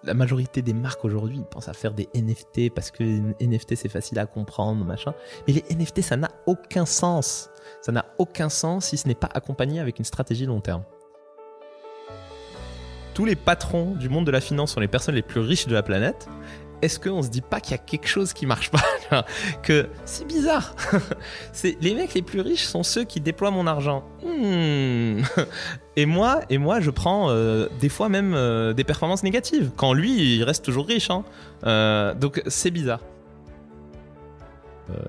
la majorité des marques aujourd'hui ils pensent à faire des NFT parce que NFT c'est facile à comprendre, machin. Mais les NFT, ça n'a aucun sens. Ça n'a aucun sens si ce n'est pas accompagné avec une stratégie long terme. Tous les patrons du monde de la finance sont les personnes les plus riches de la planète. Est-ce qu'on se dit pas qu'il y a quelque chose qui marche pas? Que c'est bizarre. Les mecs les plus riches sont ceux qui déploient mon argent. Et moi, je prends des fois même des performances négatives. Quand lui, il reste toujours riche. Donc c'est bizarre.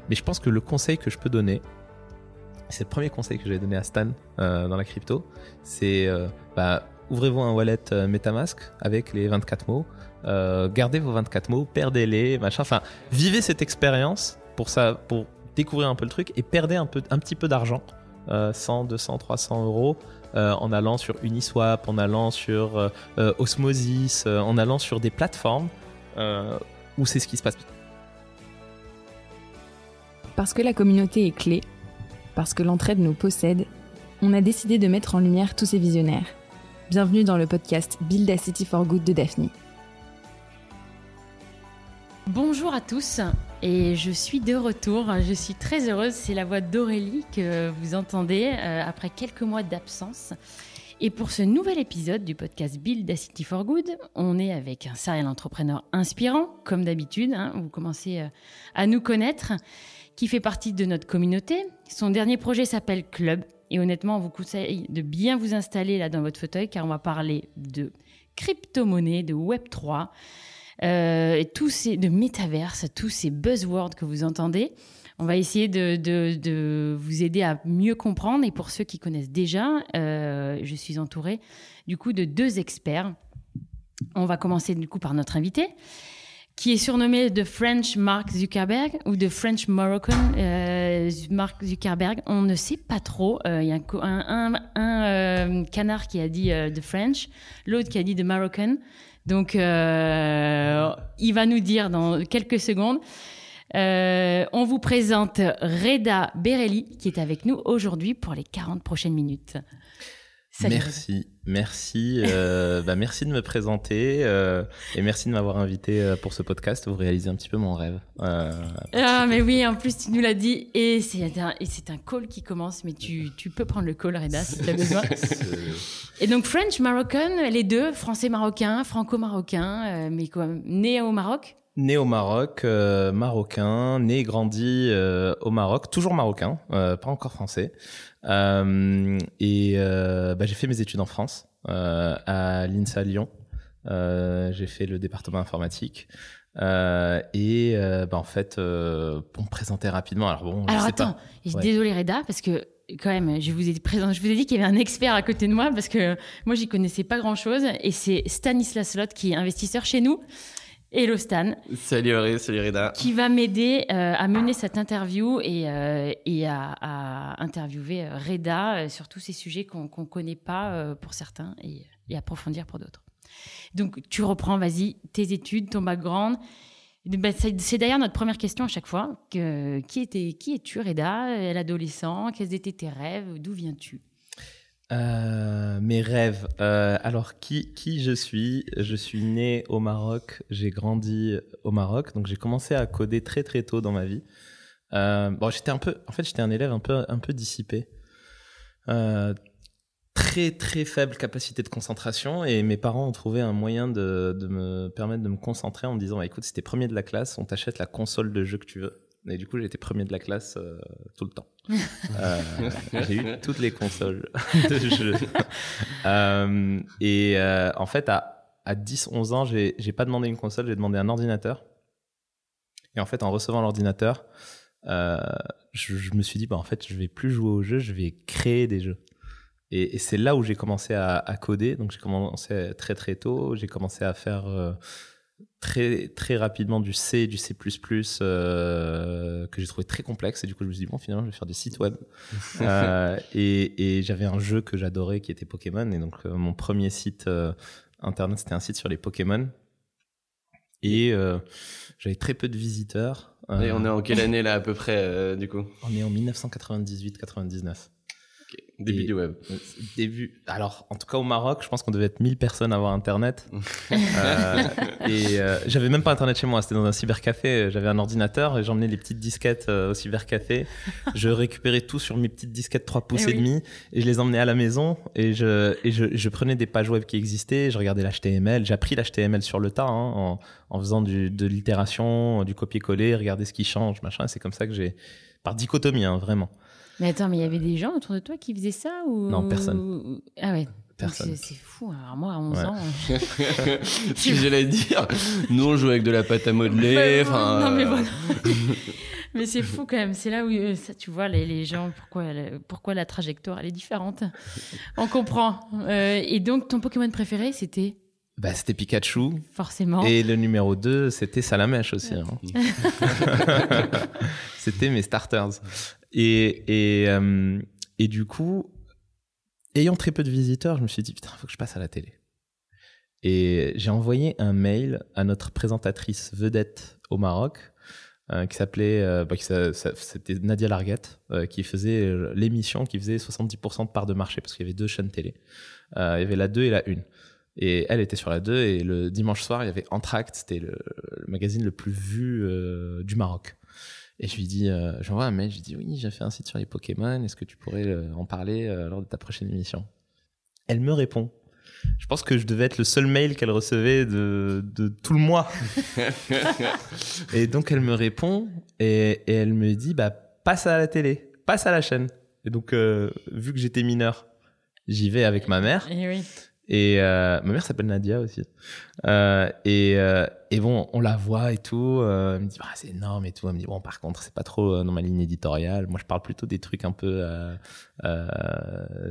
Mais je pense que le conseil que je peux donner, c'est le premier conseil que j'ai donné à Stan dans la crypto, c'est ouvrez-vous un wallet MetaMask avec les 24 mots. Gardez vos 24 mots, perdez-les, machin. Enfin, vivez cette expérience pour découvrir un peu le truc et perdez un petit peu d'argent, 100, 200, 300 euros, en allant sur Uniswap, en allant sur Osmosis, en allant sur des plateformes où c'est ce qui se passe. Parce que la communauté est clé, parce que l'entraide nous possède, on a décidé de mettre en lumière tous ces visionnaires. Bienvenue dans le podcast Build a City for Good de Daphne. Bonjour à tous et je suis de retour. Je suis très heureuse, c'est la voix d'Aurélie que vous entendez après quelques mois d'absence. Et pour ce nouvel épisode du podcast Build a City for Good, on est avec un serial entrepreneur inspirant, comme d'habitude, vous commencez à nous connaître, qui fait partie de notre communauté. Son dernier projet s'appelle Club et honnêtement, on vous conseille de bien vous installer là dans votre fauteuil car on va parler de crypto-monnaie, de Web3, de métaverse, tous ces buzzwords que vous entendez. On va essayer de vous aider à mieux comprendre. Et pour ceux qui connaissent déjà, je suis entourée du coup de 2 experts. On va commencer du coup par notre invité, qui est surnommé The French Mark Zuckerberg ou The French Moroccan Mark Zuckerberg. On ne sait pas trop. Il y a un canard qui a dit The French, l'autre qui a dit The Moroccan. Donc, il va nous dire dans quelques secondes. On vous présente Reda Berelli, qui est avec nous aujourd'hui pour les 40 prochaines minutes. Salut. Merci de me présenter et merci de m'avoir invité pour ce podcast. Vous réalisez un petit peu mon rêve. Mais oui, en plus tu nous l'as dit et c'est un call qui commence, mais tu peux prendre le call, Reda, si tu as besoin. Et donc French Moroccan, les deux, français-marocain, franco-marocain, mais quoi, né au Maroc? Né au Maroc, marocain, né et grandi au Maroc, toujours marocain, pas encore français. J'ai fait mes études en France, à l'INSA Lyon. J'ai fait le département informatique. En fait, pour me présenter rapidement, désolée Reda, parce que quand même, je vous ai dit qu'il y avait un expert à côté de moi, parce que moi, j'y connaissais pas grand-chose, et c'est Stanislas Lot qui est investisseur chez nous. Hello Stan. Salut Aurélie, salut Reda. Qui va m'aider à mener cette interview et à interviewer Reda sur tous ces sujets qu'on ne connaît pas pour certains et approfondir pour d'autres. Donc tu reprends, vas-y, tes études, ton background. C'est d'ailleurs notre première question à chaque fois. Qui es-tu Reda, à l'adolescent? Quels étaient tes rêves? D'où viens-tu? Mes rêves. Alors, qui je suis? Je suis né au Maroc, j'ai grandi au Maroc, donc j'ai commencé à coder très très tôt dans ma vie. J'étais un élève un peu dissipé. Très très faible capacité de concentration et mes parents ont trouvé un moyen de me permettre de me concentrer en me disant écoute, si t'es premier de la classe, on t'achète la console de jeu que tu veux. Et du coup, j'ai été premier de la classe tout le temps. J'ai eu toutes les consoles de jeu. En fait, à 10-11 ans, j'ai pas demandé une console, j'ai demandé un ordinateur. Et en fait, en recevant l'ordinateur, je me suis dit, en fait, je vais plus jouer aux jeux, je vais créer des jeux. Et c'est là où j'ai commencé à coder. Donc, j'ai commencé très, très tôt. J'ai commencé à faire... très très rapidement du C, du C++, que j'ai trouvé très complexe et du coup je me suis dit finalement je vais faire des sites web. Et j'avais un jeu que j'adorais qui était Pokémon et donc mon premier site internet c'était un site sur les Pokémon et j'avais très peu de visiteurs. Et on est en quelle année là à peu près du coup? On est en 1998-99. Début du web. Alors, en tout cas, au Maroc, je pense qu'on devait être 1000 personnes à avoir Internet. J'avais même pas Internet chez moi. C'était dans un cybercafé. J'avais un ordinateur et j'emmenais les petites disquettes au cybercafé. Je récupérais tout sur mes petites disquettes 3 pouces et demi et je les emmenais à la maison et je prenais des pages web qui existaient. Je regardais l'HTML. J'ai appris l'HTML sur le tas, en faisant de l'itération, du copier-coller, regarder ce qui change, machin. C'est comme ça que par dichotomie, vraiment. Mais attends, mais il y avait des gens autour de toi qui faisaient ça ou... Non, personne. Ah ouais. Personne. C'est fou. Alors moi, à 11 ans... Ce que j'allais dire, nous on jouait avec de la pâte à modeler. Non, mais voilà. Mais c'est fou quand même. C'est là où ça, tu vois les gens, pourquoi la trajectoire elle est différente. On comprend. Et donc, ton Pokémon préféré, c'était... C'était Pikachu. Forcément. Et le numéro 2, c'était Salamèche aussi. C'était mes starters. Et du coup, ayant très peu de visiteurs, je me suis dit, putain, il faut que je passe à la télé. Et j'ai envoyé un mail à notre présentatrice vedette au Maroc, qui s'appelait, c'était Nadia Larguette, qui faisait l'émission, qui faisait 70% de part de marché, parce qu'il y avait 2 chaînes télé. Il y avait la 2 et la 1. Et elle était sur la 2, et le dimanche soir, il y avait Entracte, c'était le magazine le plus vu du Maroc. Et je lui dis, j'envoie un mail, je lui dis, oui, j'ai fait un site sur les Pokémon, est-ce que tu pourrais en parler lors de ta prochaine émission? Elle me répond. Je pense que je devais être le seul mail qu'elle recevait de tout le mois. Et donc elle me répond, et elle me dit, passe à la télé, passe à la chaîne. Et donc, vu que j'étais mineur, j'y vais avec ma mère. Et oui. Et ma mère s'appelle Nadia aussi. Et bon, on la voit et tout. Elle me dit, c'est énorme et tout. Elle me dit, bon, par contre, c'est pas trop dans ma ligne éditoriale. Moi, je parle plutôt des trucs un peu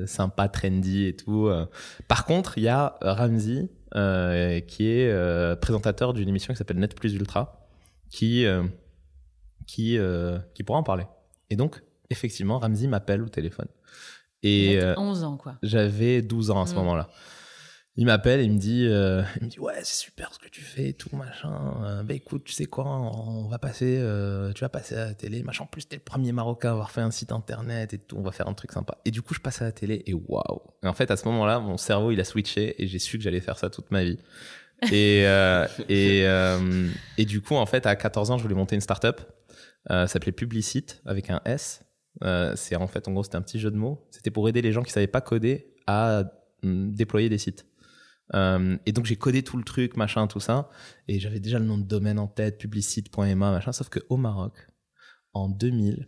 sympa, trendy et tout. Par contre, il y a Ramzi, qui est présentateur d'une émission qui s'appelle Net Plus Ultra, qui pourra en parler. Et donc, effectivement, Ramzi m'appelle au téléphone. Et 11 ans, quoi. J'avais 12 ans à ce moment-là. Il m'appelle et il me dit ouais, c'est super ce que tu fais et tout machin. Écoute, tu sais quoi, on va passer, tu vas passer à la télé machin. En plus t'es le premier Marocain à avoir fait un site internet et tout, on va faire un truc sympa. Et du coup je passe à la télé et waouh. Et en fait à ce moment-là mon cerveau il a switché et j'ai su que j'allais faire ça toute ma vie. Et du coup en fait à 14 ans je voulais monter une start-up. Ça s'appelait Publicite avec un S. C'est en fait en gros c'était un petit jeu de mots. C'était pour aider les gens qui savaient pas coder à déployer des sites. Et donc j'ai codé tout le truc machin tout ça et j'avais déjà le nom de domaine en tête, publicite.ma machin, sauf que au Maroc en 2000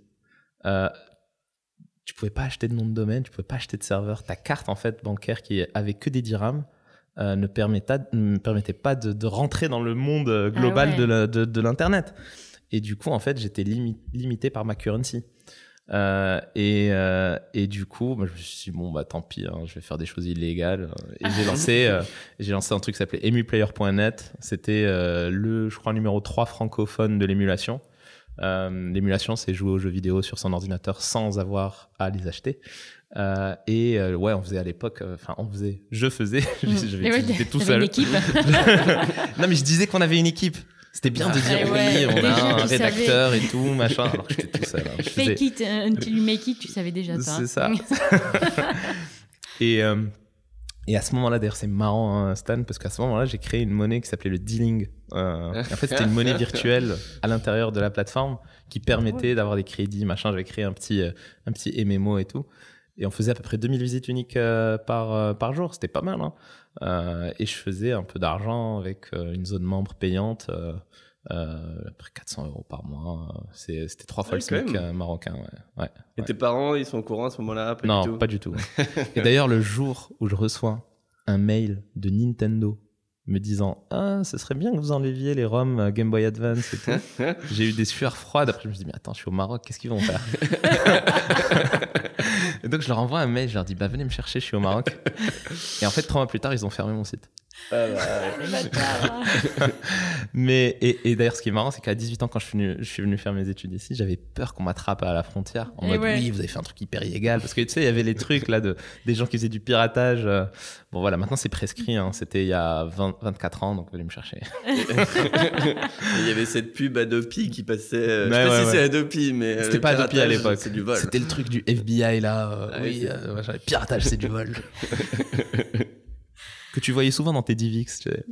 tu pouvais pas acheter de nom de domaine, tu pouvais pas acheter de serveur, ta carte en fait bancaire qui avait que des dirhams ne permettait pas de rentrer dans le monde global de l'internet. Et du coup en fait j'étais limité par ma currency. Et du coup, je me suis dit, bon, tant pis, je vais faire des choses illégales. Et j'ai lancé un truc qui s'appelait emuplayer.net. C'était je crois, numéro 3 francophone de l'émulation. L'émulation, c'est jouer aux jeux vidéo sur son ordinateur sans avoir à les acheter. On faisait à l'époque, je faisais, j'étais tout seul. Une équipe. Non, mais je disais qu'on avait une équipe. C'était bien de dire oui, on a un rédacteur et tout, machin, alors que j'étais tout seul. Fake it until you make it, tu savais déjà ça. C'est ça. Et à ce moment-là, d'ailleurs, c'est marrant, Stan, parce qu'à ce moment-là, j'ai créé une monnaie qui s'appelait le Dealing. En fait, c'était une monnaie virtuelle à l'intérieur de la plateforme qui permettait d'avoir des crédits, machin. J'avais créé un petit MMO et tout. Et on faisait à peu près 2000 visites uniques par jour. C'était pas mal, et je faisais un peu d'argent avec une zone membre payante, à peu près 400 € par mois. C'était 3 fois le SMIC marocain. Ouais. Et tes parents, ils sont au courant à ce moment-là? Non, pas du tout. Et d'ailleurs, le jour où je reçois un mail de Nintendo me disant « Ah, ce serait bien que vous enleviez les ROM Game Boy Advance et tout », j'ai eu des sueurs froides. Après, je me suis dit « Mais attends, je suis au Maroc, qu'est-ce qu'ils vont faire ?» Et donc, je leur envoie un mail, je leur dis « Venez me chercher, je suis au Maroc. » Et en fait, 3 mois plus tard, ils ont fermé mon site. Et d'ailleurs, ce qui est marrant, c'est qu'à 18 ans, quand je suis venu faire mes études ici, j'avais peur qu'on m'attrape à la frontière. En mode, oui, vous avez fait un truc hyper illégal. Parce que tu sais, il y avait les trucs là des gens qui faisaient du piratage. Bon, voilà, maintenant c'est prescrit. Hein. C'était il y a 24 ans, donc venez me chercher. Il y avait cette pub Adopi qui passait. Je sais pas si c'est Adopi, mais. C'était pas Adopi à l'époque. C'est du vol. C'était le truc du FBI là. Piratage, c'est du vol. Que tu voyais souvent dans tes DivX, tu sais.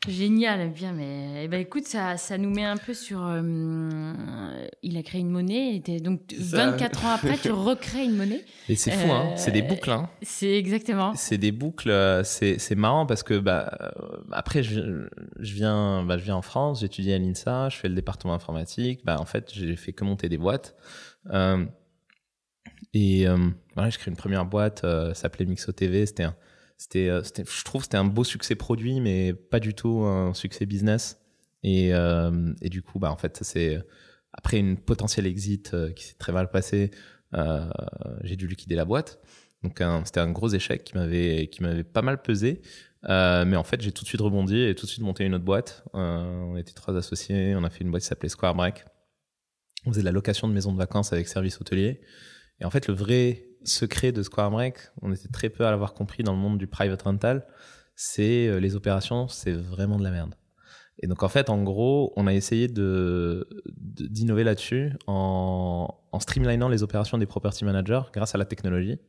Génial, bien, mais écoute, ça nous met un peu sur. Il a créé une monnaie, donc 24 ans après, tu recrées une monnaie. Et c'est fou, hein. C'est des boucles, hein. C'est exactement. C'est des boucles, c'est marrant parce que après je viens en France, j'étudie à l'INSA, je fais le département informatique. En fait, j'ai fait que monter des boîtes. Voilà, j'ai créé une première boîte, ça s'appelait Mixo TV. Je trouve que c'était un beau succès produit, mais pas du tout un succès business. Et du coup, en fait, ça c'est après une potentielle exit qui s'est très mal passée. J'ai dû liquider la boîte. Donc c'était un gros échec qui m'avait pas mal pesé. Mais en fait, j'ai tout de suite rebondi et tout de suite monté une autre boîte. On était 3 associés. On a fait une boîte qui s'appelait Square Break. On faisait de la location de maisons de vacances avec service hôtelier. Et en fait, le vrai secret de Square Break, on était très peu à l'avoir compris dans le monde du private rental, c'est les opérations, c'est vraiment de la merde. Et donc en fait, en gros, on a essayé d'innover là-dessus en streamlinant les opérations des property managers grâce à la technologie.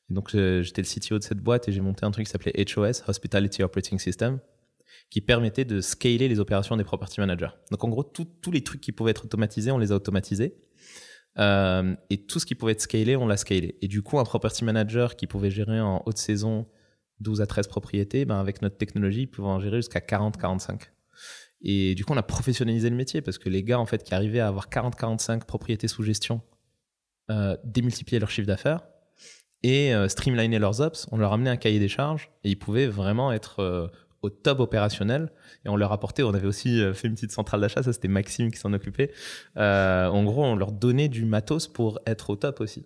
Et donc j'étais le CTO de cette boîte et j'ai monté un truc qui s'appelait HOS, Hospitality Operating System, qui permettait de scaler les opérations des property managers. Donc en gros, tous les trucs qui pouvaient être automatisés, on les a automatisés. Et tout ce qui pouvait être scalé, on l'a scalé. Et du coup, un property manager qui pouvait gérer en haute saison 12 à 13 propriétés, avec notre technologie, il pouvait en gérer jusqu'à 40-45. Et du coup, on a professionnalisé le métier parce que les gars en fait, qui arrivaient à avoir 40-45 propriétés sous gestion démultipliaient leur chiffre d'affaires et streamliner leurs ops. On leur amenait un cahier des charges et ils pouvaient vraiment être au top opérationnel. Et on leur apportait, on avait aussi fait une petite centrale d'achat, ça c'était Maxime qui s'en occupait. En gros, on leur donnait du matos pour être au top aussi.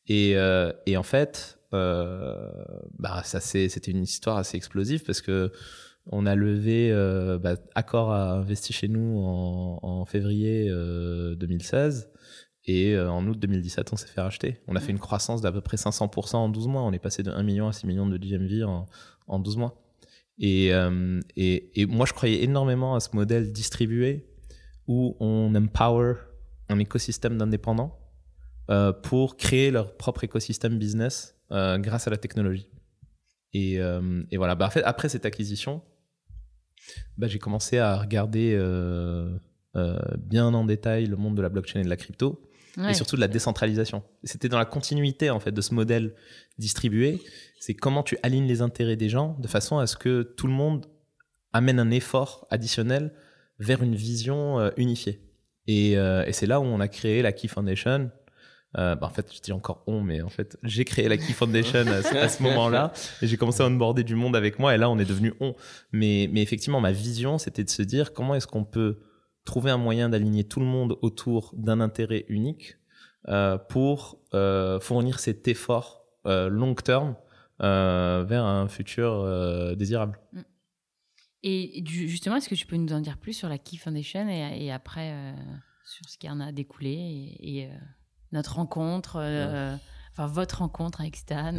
Et en fait, c'était une histoire assez explosive parce que on a levé, Accor a investi chez nous en février 2016 et en août 2017, on s'est fait racheter. On a fait une croissance d'à peu près 500% en 12 mois. On est passé de 1 million à 6 millions de GMV en 12 mois. Et moi, je croyais énormément à ce modèle distribué où on empower un écosystème d'indépendants pour créer leur propre écosystème business grâce à la technologie. Et voilà. En fait, après cette acquisition, j'ai commencé à regarder bien en détail le monde de la blockchain et de la crypto. Ouais. Et surtout de la décentralisation. C'était dans la continuité en fait de ce modèle distribué. C'est comment tu alignes les intérêts des gens de façon à ce que tout le monde amène un effort additionnel vers une vision unifiée. Et c'est là où on a créé la Key Foundation. En fait, je dis encore on, mais en fait, j'ai créé la Key Foundation à ce moment-là et j'ai commencé à onboarder du monde avec moi et là, on est devenu on. Mais effectivement, ma vision, c'était de se dire comment est-ce qu'on peut trouver un moyen d'aligner tout le monde autour d'un intérêt unique pour fournir cet effort long terme vers un futur désirable. Et justement, est-ce que tu peux nous en dire plus sur la Key Foundation et après sur ce qui en a découlé et notre rencontre, votre rencontre avec Stan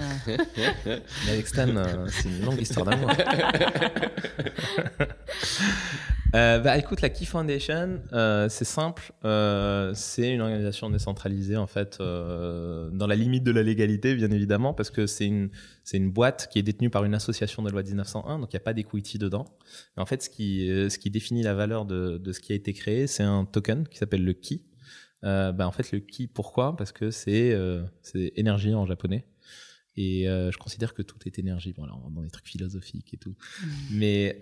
Avec Stan, c'est une longue histoire d'amour. Écoute, la Key Foundation, c'est simple. C'est une organisation décentralisée, en fait, dans la limite de la légalité, bien évidemment, parce que c'est une boîte qui est détenue par une association de loi 1901, donc il n'y a pas d'equity dedans. Mais en fait, ce qui définit la valeur de ce qui a été créé, c'est un token qui s'appelle le Key. En fait, le Ki, pourquoi ? Parce que c'est énergie en japonais. Et je considère que tout est énergie. Bon, là, on va dans des trucs philosophiques et tout. Mais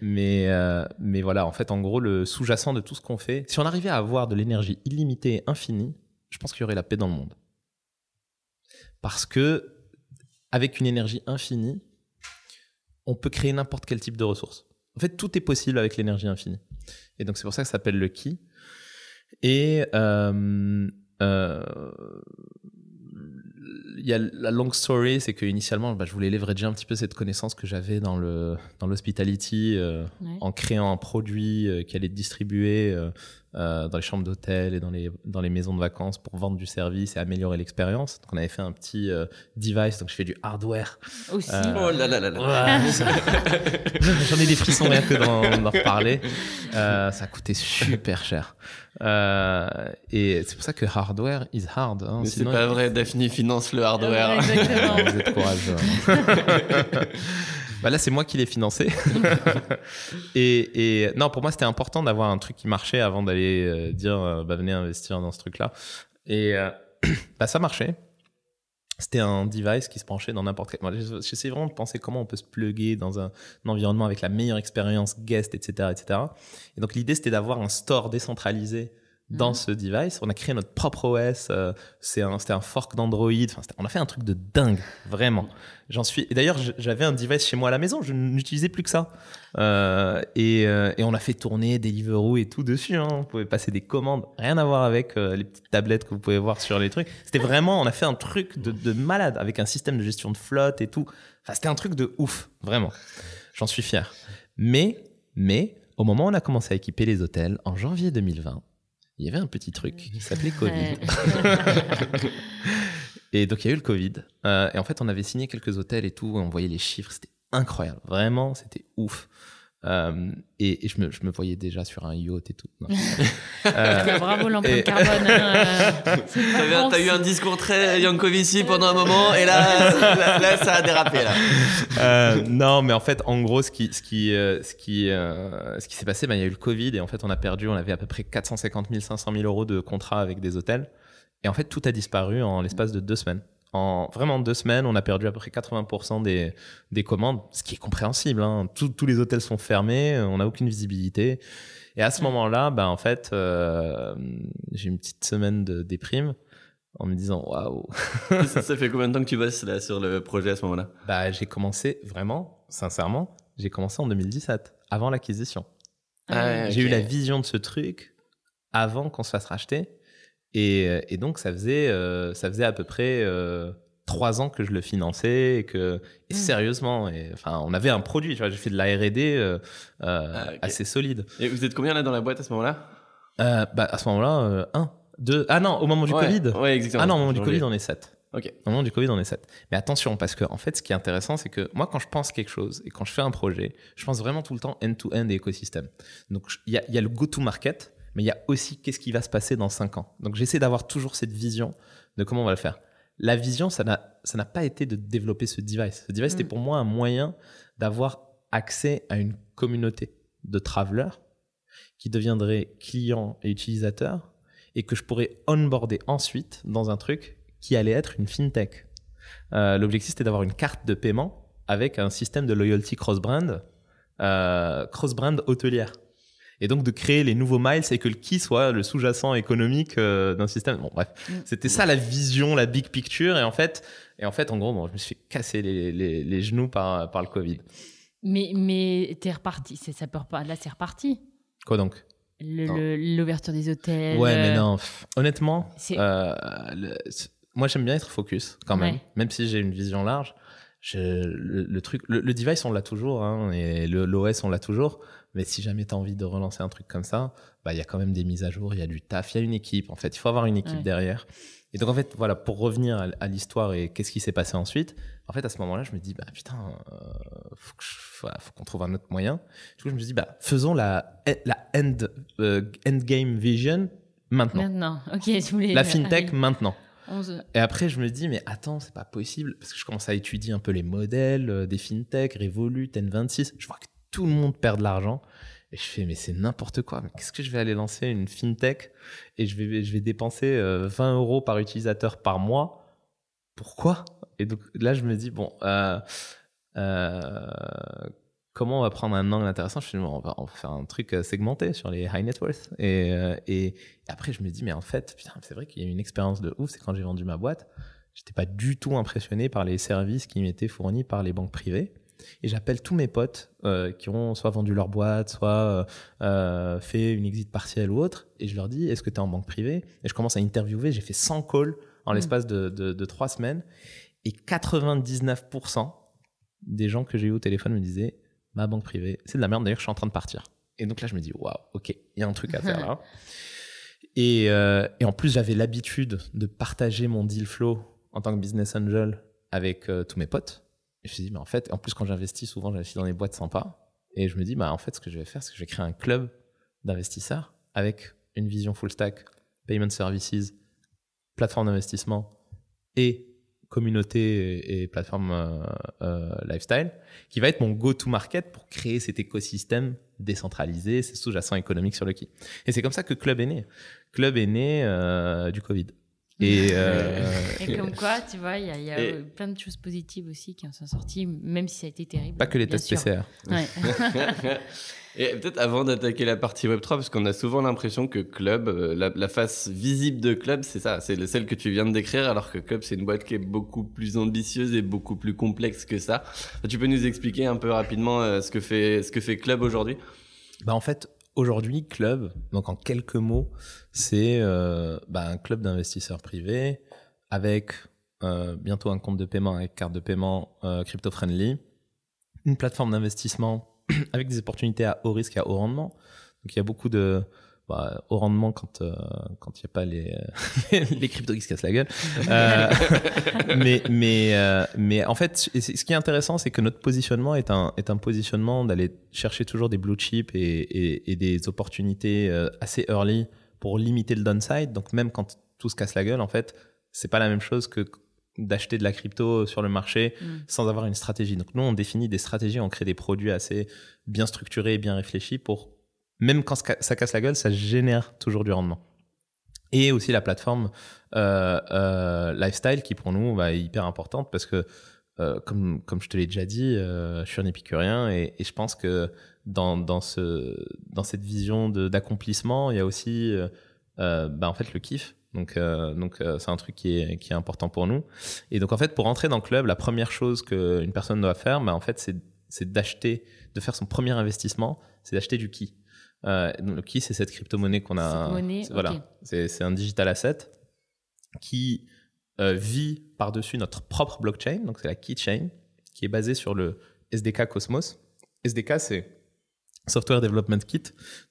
voilà, en fait, en gros, le sous-jacent de tout ce qu'on fait, si on arrivait à avoir de l'énergie illimitée et infinie, je pense qu'il y aurait la paix dans le monde. Parce que, avec une énergie infinie, on peut créer n'importe quel type de ressources. En fait, tout est possible avec l'énergie infinie. Et donc, c'est pour ça que ça s'appelle le Ki. Et il y a la long story, c'est que initialement, je voulais leverager un petit peu cette connaissance que j'avais dans l'hospitality, en créant un produit qui allait être distribué dans les chambres d'hôtel et dans les maisons de vacances pour vendre du service et améliorer l'expérience. Donc on avait fait un petit device, donc je fais du hardware. Aussi. Oh là là là là. Ouais, j'en ai des frissons rien que d'en reparler. Ça coûtait super cher. Et c'est pour ça que hardware is hard. Hein. Mais sinon, c'est pas vrai, Daphne finance le hardware. Exactement. Vous êtes courageux. Là, c'est moi qui l'ai financé. et non, pour moi, c'était important d'avoir un truc qui marchait avant d'aller dire venez investir dans ce truc-là. Et ça marchait. C'était un device qui se branchait dans n'importe quel... Moi, j'essaie vraiment de penser comment on peut se plugger dans un environnement avec la meilleure expérience guest, etc., etc. Et donc, l'idée, c'était d'avoir un store décentralisé dans ce device. On a créé notre propre OS. C'était un fork d'Android. Enfin, on a fait un truc de dingue, vraiment. Et d'ailleurs, j'avais un device chez moi à la maison. Je n'utilisais plus que ça. Et on a fait tourner Deliveroo et tout dessus. Hein. Vous pouvez passer des commandes. Rien à voir avec les petites tablettes que vous pouvez voir sur les trucs. C'était vraiment, on a fait un truc de malade avec un système de gestion de flotte et tout. Enfin, c'était un truc de ouf, vraiment. J'en suis fier. Mais, au moment où on a commencé à équiper les hôtels, en janvier 2020, il y avait un petit truc qui s'appelait Covid. Et donc, il y a eu le Covid. Et en fait, on avait signé quelques hôtels et tout. Et on voyait les chiffres. C'était incroyable. Vraiment, c'était ouf. Et je me voyais déjà sur un yacht et tout. Bravo l'empreinte carbone. T'as eu un discours très Yankovici pendant un moment. Et là ça a dérapé. Là. Non, mais en fait, en gros, ce qui s'est passé, il y a eu le Covid. Et en fait, on avait à peu près 450 000, 500 000 euros de contrats avec des hôtels. Et en fait, tout a disparu en l'espace de 2 semaines. En vraiment 2 semaines, on a perdu à peu près 80% des commandes, ce qui est compréhensible. Hein. Tous les hôtels sont fermés, on n'a aucune visibilité. Et à ce moment-là, en fait, j'ai une petite semaine de déprime en me disant waouh. Ça fait combien de temps que tu bosses là sur le projet à ce moment-là ? J'ai commencé vraiment, sincèrement, en 2017, avant l'acquisition. J'ai eu la vision de ce truc avant qu'on se fasse racheter. Et donc, ça faisait à peu près 3 ans que je le finançais et sérieusement. On avait un produit, tu vois, j'ai fait de la R&D assez solide. Et vous êtes combien là dans la boîte à ce moment-là ? À ce moment-là, 1, 2... Ah non, au moment du Covid. Ouais, exactement. Ah non, au moment du Covid, on est 7. Ok. Au moment du Covid, on est 7. Mais attention, parce que en fait, ce qui est intéressant, c'est que moi, quand je pense quelque chose et quand je fais un projet, je pense vraiment tout le temps end-to-end et écosystème. Donc, il y a le go-to-market, mais il y a aussi qu'est-ce qui va se passer dans 5 ans. Donc, j'essaie d'avoir toujours cette vision de comment on va le faire. La vision, ça n'a pas été de développer ce device. Ce device, c'était pour moi un moyen d'avoir accès à une communauté de travelers qui deviendraient clients et utilisateurs et que je pourrais onboarder ensuite dans un truc qui allait être une fintech. L'objectif, c'était d'avoir une carte de paiement avec un système de loyalty cross-brand hôtelière. Et donc de créer les nouveaux miles et que le key soit le sous-jacent économique d'un système. Bon, bref, c'était ça la vision, la big picture. Et en fait, en gros, je me suis fait casser les genoux par le Covid. Mais t'es reparti. Là, c'est reparti. Quoi donc ? L'ouverture des hôtels. Ouais, mais non. Honnêtement, moi, j'aime bien être focus quand même. Ouais. Même si j'ai une vision large. Le device, on l'a toujours. Hein, et l'OS, on l'a toujours. Mais si jamais tu as envie de relancer un truc comme ça, il y a quand même des mises à jour, il y a du taf, il y a une équipe. En fait, il faut avoir une équipe derrière. Et donc, en fait, voilà, pour revenir à l'histoire et qu'est-ce qui s'est passé ensuite, en fait, à ce moment-là, je me dis, putain, faut qu'on trouve un autre moyen. Du coup, je me dis, faisons la endgame vision maintenant. Maintenant, ok. La fintech maintenant. Et après, je me dis, mais attends, c'est pas possible. Parce que je commence à étudier un peu les modèles des fintech, Revolut, N26. Je vois que tout le monde perd de l'argent. Et je fais, mais c'est n'importe quoi. Mais qu'est-ce que je vais aller lancer une fintech et je vais dépenser 20 € par utilisateur par mois. Pourquoi ? Et donc là, je me dis, comment on va prendre un angle intéressant ? Je fais, on va faire un truc segmenté sur les high net worth. Et après, je me dis, mais en fait, putain, c'est vrai qu'il y a une expérience de ouf. C'est quand j'ai vendu ma boîte, j'étais pas du tout impressionné par les services qui m'étaient fournis par les banques privées. Et j'appelle tous mes potes qui ont soit vendu leur boîte, soit fait une exit partielle ou autre. Et je leur dis, est-ce que tu es en banque privée ? Et je commence à interviewer. J'ai fait 100 calls en l'espace de 3 semaines. Et 99% des gens que j'ai eu au téléphone me disaient « Ma banque privée, c'est de la merde, d'ailleurs, je suis en train de partir. » Et donc là, je me dis « Waouh, ok, il y a un truc à faire là. » Et en plus, j'avais l'habitude de partager mon deal flow en tant que business angel avec tous mes potes. Et je me suis dit, mais en fait, en plus, quand j'investis, souvent, j'investis dans des boîtes sympas. Et je me dis, en fait, ce que je vais faire, c'est que je vais créer un club d'investisseurs avec une vision full stack, payment services, plateforme d'investissement et communauté et plateforme lifestyle, qui va être mon go-to-market pour créer cet écosystème décentralisé, c'est sous-jacent économique sur le qui. Et c'est comme ça que Club est né. Club est né du Covid. Et comme quoi, tu vois, il y a plein de choses positives aussi qui en sont sorties, même si ça a été terrible. Pas que les tests PCR. Ouais. Et peut-être avant d'attaquer la partie Web3, parce qu'on a souvent l'impression que Club, la face visible de Club, c'est ça, c'est celle que tu viens de décrire, alors que Club, c'est une boîte qui est beaucoup plus ambitieuse et beaucoup plus complexe que ça. Tu peux nous expliquer un peu rapidement ce que fait Club aujourd'hui ? En fait, aujourd'hui, Club, donc en quelques mots, c'est un club d'investisseurs privés avec bientôt un compte de paiement avec carte de paiement crypto-friendly, une plateforme d'investissement avec des opportunités à haut risque et à haut rendement. Donc il y a beaucoup de haut rendement quand il n'y a pas les cryptos qui se cassent la gueule. Mais en fait, ce qui est intéressant, c'est que notre positionnement est un positionnement d'aller chercher toujours des blue chips et des opportunités assez early pour limiter le downside. Donc même quand tout se casse la gueule, en fait, c'est pas la même chose que d'acheter de la crypto sur le marché sans avoir une stratégie. Donc nous, on définit des stratégies, on crée des produits assez bien structurés et bien réfléchis pour, même quand ça casse la gueule, ça génère toujours du rendement. Et aussi la plateforme lifestyle qui pour nous est hyper importante parce que comme je te l'ai déjà dit, je suis un épicurien et je pense que dans cette vision d'accomplissement, il y a aussi en fait le kiff. Donc c'est un truc qui est important pour nous. Et donc en fait, pour entrer dans le club, la première chose qu'une personne doit faire, en fait, c'est de faire son premier investissement, c'est d'acheter du Ki. Donc le Ki, c'est cette crypto-monnaie qu'on a. Voilà, okay. C'est un digital asset qui vit par-dessus notre propre blockchain. Donc c'est la Keychain qui est basée sur le SDK Cosmos. SDK, c'est Software Development Kit.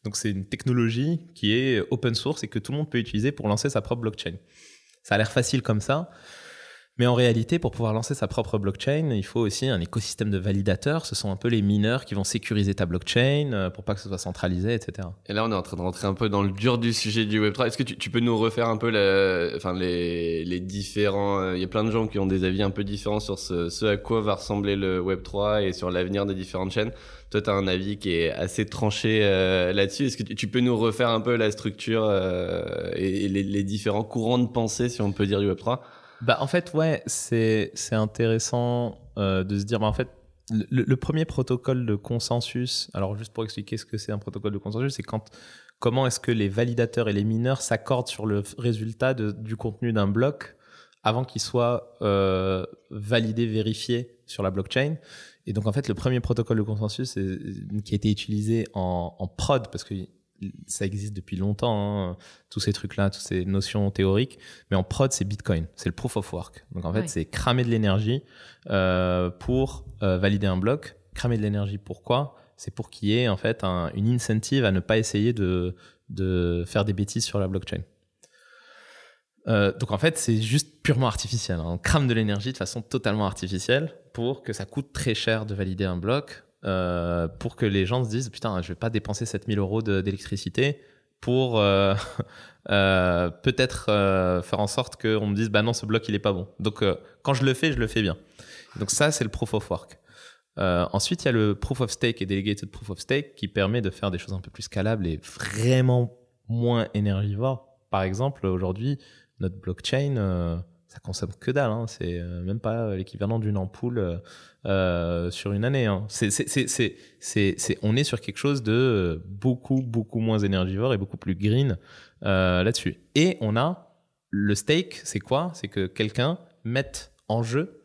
Donc c'est une technologie qui est open source et que tout le monde peut utiliser pour lancer sa propre blockchain. Ça a l'air facile comme ça. Mais en réalité, pour pouvoir lancer sa propre blockchain, il faut aussi un écosystème de validateurs. Ce sont un peu les mineurs qui vont sécuriser ta blockchain pour pas que ce soit centralisé, etc. Et là, on est en train de rentrer un peu dans le dur du sujet du Web3. Est-ce que tu peux nous refaire un peu les différents... Il y a plein de gens qui ont des avis un peu différents sur ce à quoi va ressembler le Web3 et sur l'avenir des différentes chaînes. Toi, tu as un avis qui est assez tranché là-dessus. Est-ce que tu peux nous refaire un peu la structure et les différents courants de pensée, si on peut dire, du Web3 ? En fait, ouais, c'est intéressant de se dire, en fait, le premier protocole de consensus, alors juste pour expliquer ce que c'est un protocole de consensus, c'est comment est-ce que les validateurs et les mineurs s'accordent sur le résultat du contenu d'un bloc avant qu'il soit validé, vérifié sur la blockchain. Et donc, en fait, le premier protocole de consensus qui a été utilisé en prod, parce que ça existe depuis longtemps, tous ces trucs-là, toutes ces notions théoriques. Mais en prod, c'est Bitcoin. C'est le proof of work. Donc, en fait, c'est cramer de l'énergie pour valider un bloc. Cramer de l'énergie, pourquoi ? C'est pour qu'il y ait en fait une incentive à ne pas essayer de faire des bêtises sur la blockchain. Donc, en fait, c'est juste purement artificiel. On crame de l'énergie de façon totalement artificielle pour que ça coûte très cher de valider un bloc. Pour que les gens se disent putain, je vais pas dépenser 7 000 € d'électricité pour peut-être faire en sorte qu'on me dise bah non, ce bloc il est pas bon. Donc quand je le fais bien. Donc ça, c'est le proof of work. Ensuite, il y a le proof of stake et delegated proof of stake qui permet de faire des choses un peu plus scalables et vraiment moins énergivores. Par exemple, aujourd'hui, notre blockchain ça consomme que dalle, hein. C'est même pas l'équivalent d'une ampoule sur une année. Hein. On est sur quelque chose de beaucoup moins énergivore et beaucoup plus green là-dessus. Et on a le stake, c'est quoi ? C'est que quelqu'un mette en jeu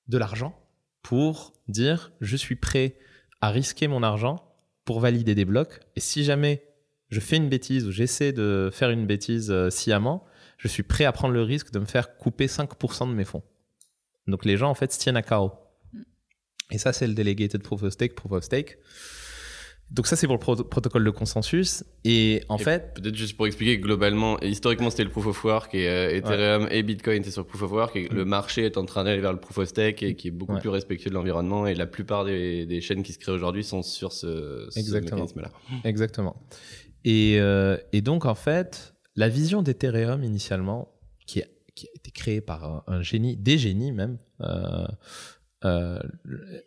de l'argent pour dire je suis prêt à risquer mon argent pour valider des blocs. Et si jamais je fais une bêtise ou j'essaie de faire une bêtise sciemment, je suis prêt à prendre le risque de me faire couper 5% de mes fonds. Donc les gens en fait se tiennent à carreau. Et ça, c'est le Delegated Proof of Stake. Donc ça, c'est pour le protocole de consensus. Et en fait... Peut-être juste pour expliquer globalement, historiquement, c'était le Proof of Work et Ethereum et Bitcoin étaient sur le Proof of Work et le marché est en train d'aller vers le Proof of Stake et qui est beaucoup plus respectueux de l'environnement et la plupart des chaînes qui se créent aujourd'hui sont sur ce mécanisme-là. Exactement. Et donc, en fait, la vision d'Ethereum initialement, qui a été créée par des génies même,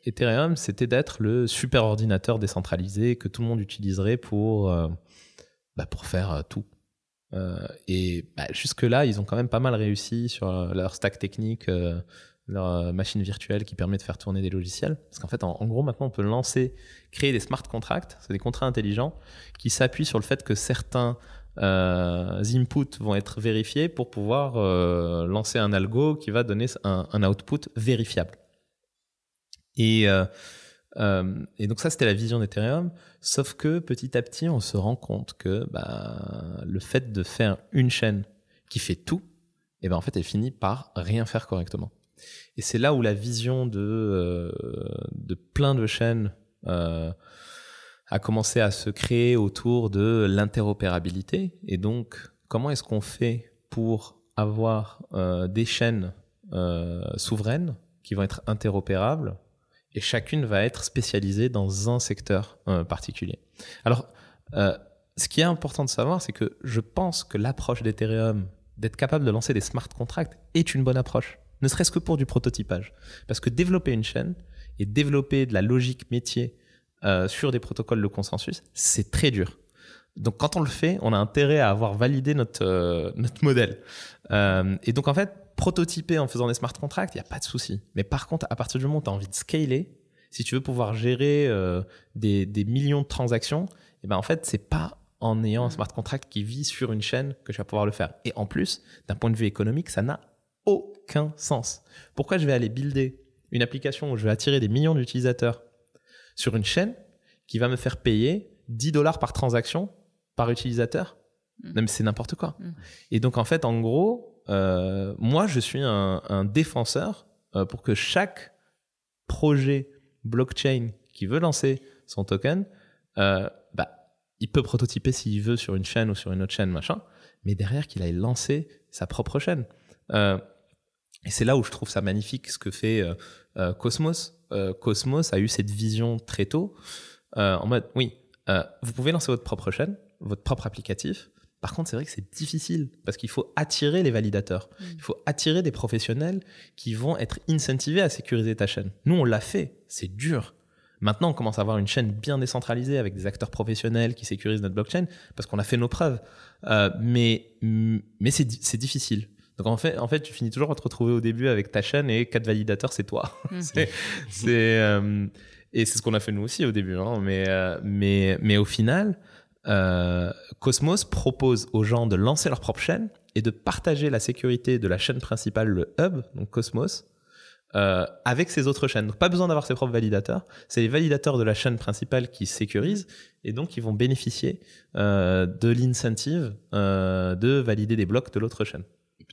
Ethereum, c'était d'être le super ordinateur décentralisé que tout le monde utiliserait pour faire tout. Jusque-là, ils ont quand même pas mal réussi sur leur stack technique, leur machine virtuelle qui permet de faire tourner des logiciels. Parce qu'en fait, en gros, maintenant, on peut créer des smart contracts, c'est des contrats intelligents qui s'appuient sur le fait que certains inputs vont être vérifiés pour pouvoir lancer un algo qui va donner un output vérifiable. Et donc ça, c'était la vision d'Ethereum. Sauf que petit à petit, on se rend compte que le fait de faire une chaîne qui fait tout, en fait, elle finit par rien faire correctement. Et c'est là où la vision de plein de chaînes a commencé à se créer autour de l'interopérabilité. Et donc, comment est-ce qu'on fait pour avoir des chaînes souveraines qui vont être interopérables et chacune va être spécialisée dans un secteur particulier. Alors, ce qui est important de savoir, c'est que je pense que l'approche d'Ethereum, d'être capable de lancer des smart contracts, est une bonne approche, ne serait-ce que pour du prototypage. Parce que développer une chaîne et développer de la logique métier sur des protocoles de consensus, c'est très dur. Donc, quand on le fait, on a intérêt à avoir validé notre modèle. Et donc, en fait, prototyper en faisant des smart contracts, il n'y a pas de souci. Mais par contre, à partir du moment où tu as envie de scaler, si tu veux pouvoir gérer des millions de transactions, en fait, c'est pas en ayant un smart contract qui vit sur une chaîne que tu vas pouvoir le faire. Et en plus, d'un point de vue économique, ça n'a aucun sens. Pourquoi je vais aller builder une application où je vais attirer des millions d'utilisateurs sur une chaîne qui va me faire payer $10 par transaction par utilisateur? Non, mais c'est n'importe quoi. Et donc, en fait, en gros, moi, je suis un défenseur pour que chaque projet blockchain qui veut lancer son token, il peut prototyper s'il veut sur une chaîne ou sur une autre chaîne, machin, mais derrière qu'il aille lancer sa propre chaîne. Et c'est là où je trouve ça magnifique ce que fait Cosmos. Cosmos a eu cette vision très tôt en mode, vous pouvez lancer votre propre chaîne, votre propre applicatif. Par contre, c'est vrai que c'est difficile parce qu'il faut attirer les validateurs. Il faut attirer des professionnels qui vont être incentivés à sécuriser ta chaîne. Nous, on l'a fait. C'est dur. Maintenant, on commence à avoir une chaîne bien décentralisée avec des acteurs professionnels qui sécurisent notre blockchain parce qu'on a fait nos preuves. Mais c'est difficile. Donc, en fait, tu finis toujours à te retrouver au début avec ta chaîne et 4 validateurs, c'est toi. Et c'est ce qu'on a fait nous aussi au début. Hein. Mais au final... Cosmos propose aux gens de lancer leur propre chaîne et de partager la sécurité de la chaîne principale, le hub, donc Cosmos, avec ses autres chaînes. Donc, pas besoin d'avoir ses propres validateurs. C'est les validateurs de la chaîne principale qui sécurisent et donc ils vont bénéficier de l'incentive de valider des blocs de l'autre chaîne.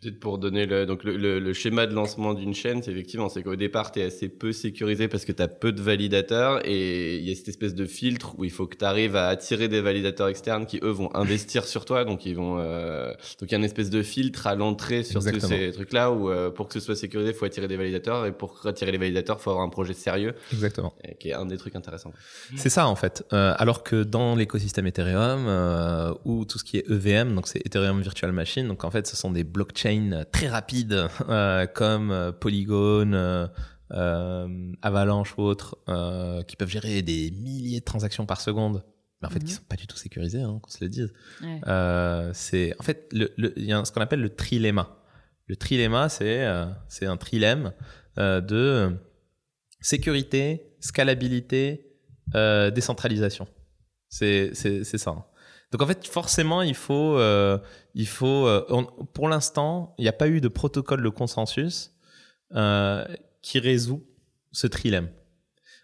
Peut-être pour donner le schéma de lancement d'une chaîne, c'est qu'au départ, tu es assez peu sécurisé parce que tu as peu de validateurs et il y a cette espèce de filtre où il faut que tu arrives à attirer des validateurs externes qui, eux, vont investir sur toi. Donc, donc il y a une espèce de filtre à l'entrée sur tous ces trucs-là où pour que ce soit sécurisé, il faut attirer des validateurs et pour attirer les validateurs, il faut avoir un projet sérieux. Exactement. Qui est un des trucs intéressants. C'est ça, en fait. Alors que dans l'écosystème Ethereum ou tout ce qui est EVM, donc c'est Ethereum Virtual Machine, donc en fait, ce sont des blockchains très rapides comme Polygon, Avalanche ou autres qui peuvent gérer des milliers de transactions par seconde, mais en fait qui sont pas du tout sécurisés, qu'on se le dise. C'est en fait il y a ce qu'on appelle le trilemma. Le trilemma, c'est un trilemme de sécurité, scalabilité, décentralisation. C'est ça. Donc en fait, forcément, pour l'instant, il n'y a pas eu de protocole de consensus qui résout ce trilemme.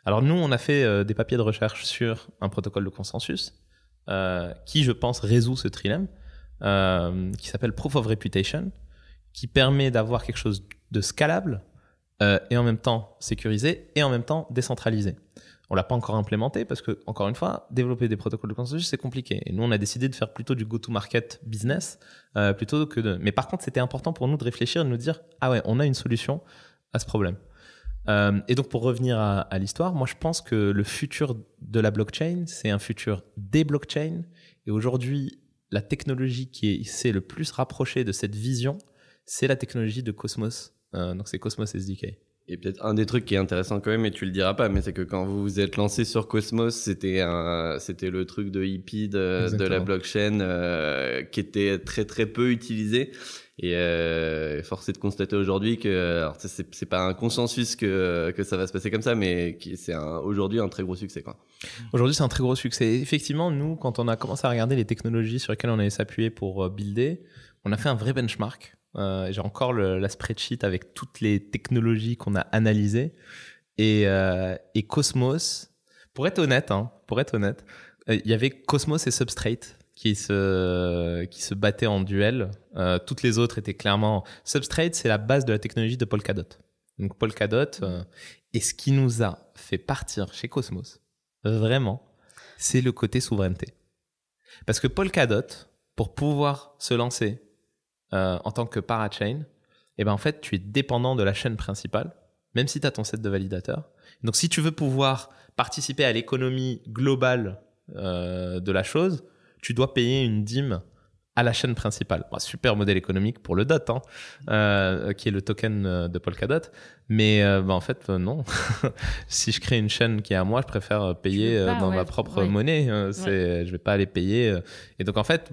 Alors nous, on a fait des papiers de recherche sur un protocole de consensus qui, je pense, résout ce trilemme. qui s'appelle Proof of Reputation, qui permet d'avoir quelque chose de scalable et en même temps sécurisé et en même temps décentralisé. On l'a pas encore implémenté parce que, encore une fois, développer des protocoles de consensus, c'est compliqué. Et nous, on a décidé de faire plutôt du go-to-market business plutôt que de... Mais par contre, c'était important pour nous de réfléchir et de nous dire « Ah ouais, on a une solution à ce problème ». Et donc, pour revenir à l'histoire, moi, je pense que le futur de la blockchain, c'est un futur des blockchains. Et aujourd'hui, la technologie qui s'est le plus rapprochée de cette vision, c'est la technologie de Cosmos. Donc, c'est Cosmos SDK. Et peut-être un des trucs qui est intéressant quand même, et tu le diras pas, mais c'est que quand vous vous êtes lancé sur Cosmos, c'était le truc de hippie de la blockchain qui était très très peu utilisé. Et force est de constater aujourd'hui que, alors c'est pas un consensus que ça va se passer comme ça, mais c'est aujourd'hui un très gros succès, quoi. Aujourd'hui, c'est un très gros succès. Effectivement, nous, quand on a commencé à regarder les technologies sur lesquelles on allait s'appuyer pour builder, on a fait un vrai benchmark. J'ai encore la spreadsheet avec toutes les technologies qu'on a analysées. Et Cosmos, pour être honnête, il y avait Cosmos et Substrate qui se battaient en duel. Toutes les autres étaient clairement... Substrate, c'est la base de la technologie de Polkadot. Donc Polkadot, et ce qui nous a fait partir chez Cosmos, vraiment, c'est le côté souveraineté. Parce que Polkadot, pour pouvoir se lancer en tant que parachain, et ben en fait, tu es dépendant de la chaîne principale, même si tu as ton set de validateurs. Donc, si tu veux pouvoir participer à l'économie globale de la chose, tu dois payer une dîme à la chaîne principale. Bon, super modèle économique pour le DOT, qui est le token de Polkadot. Mais en fait, non. Si je crée une chaîne qui est à moi, je préfère payer dans ma propre monnaie. Je vais pas aller payer. Et donc, en fait,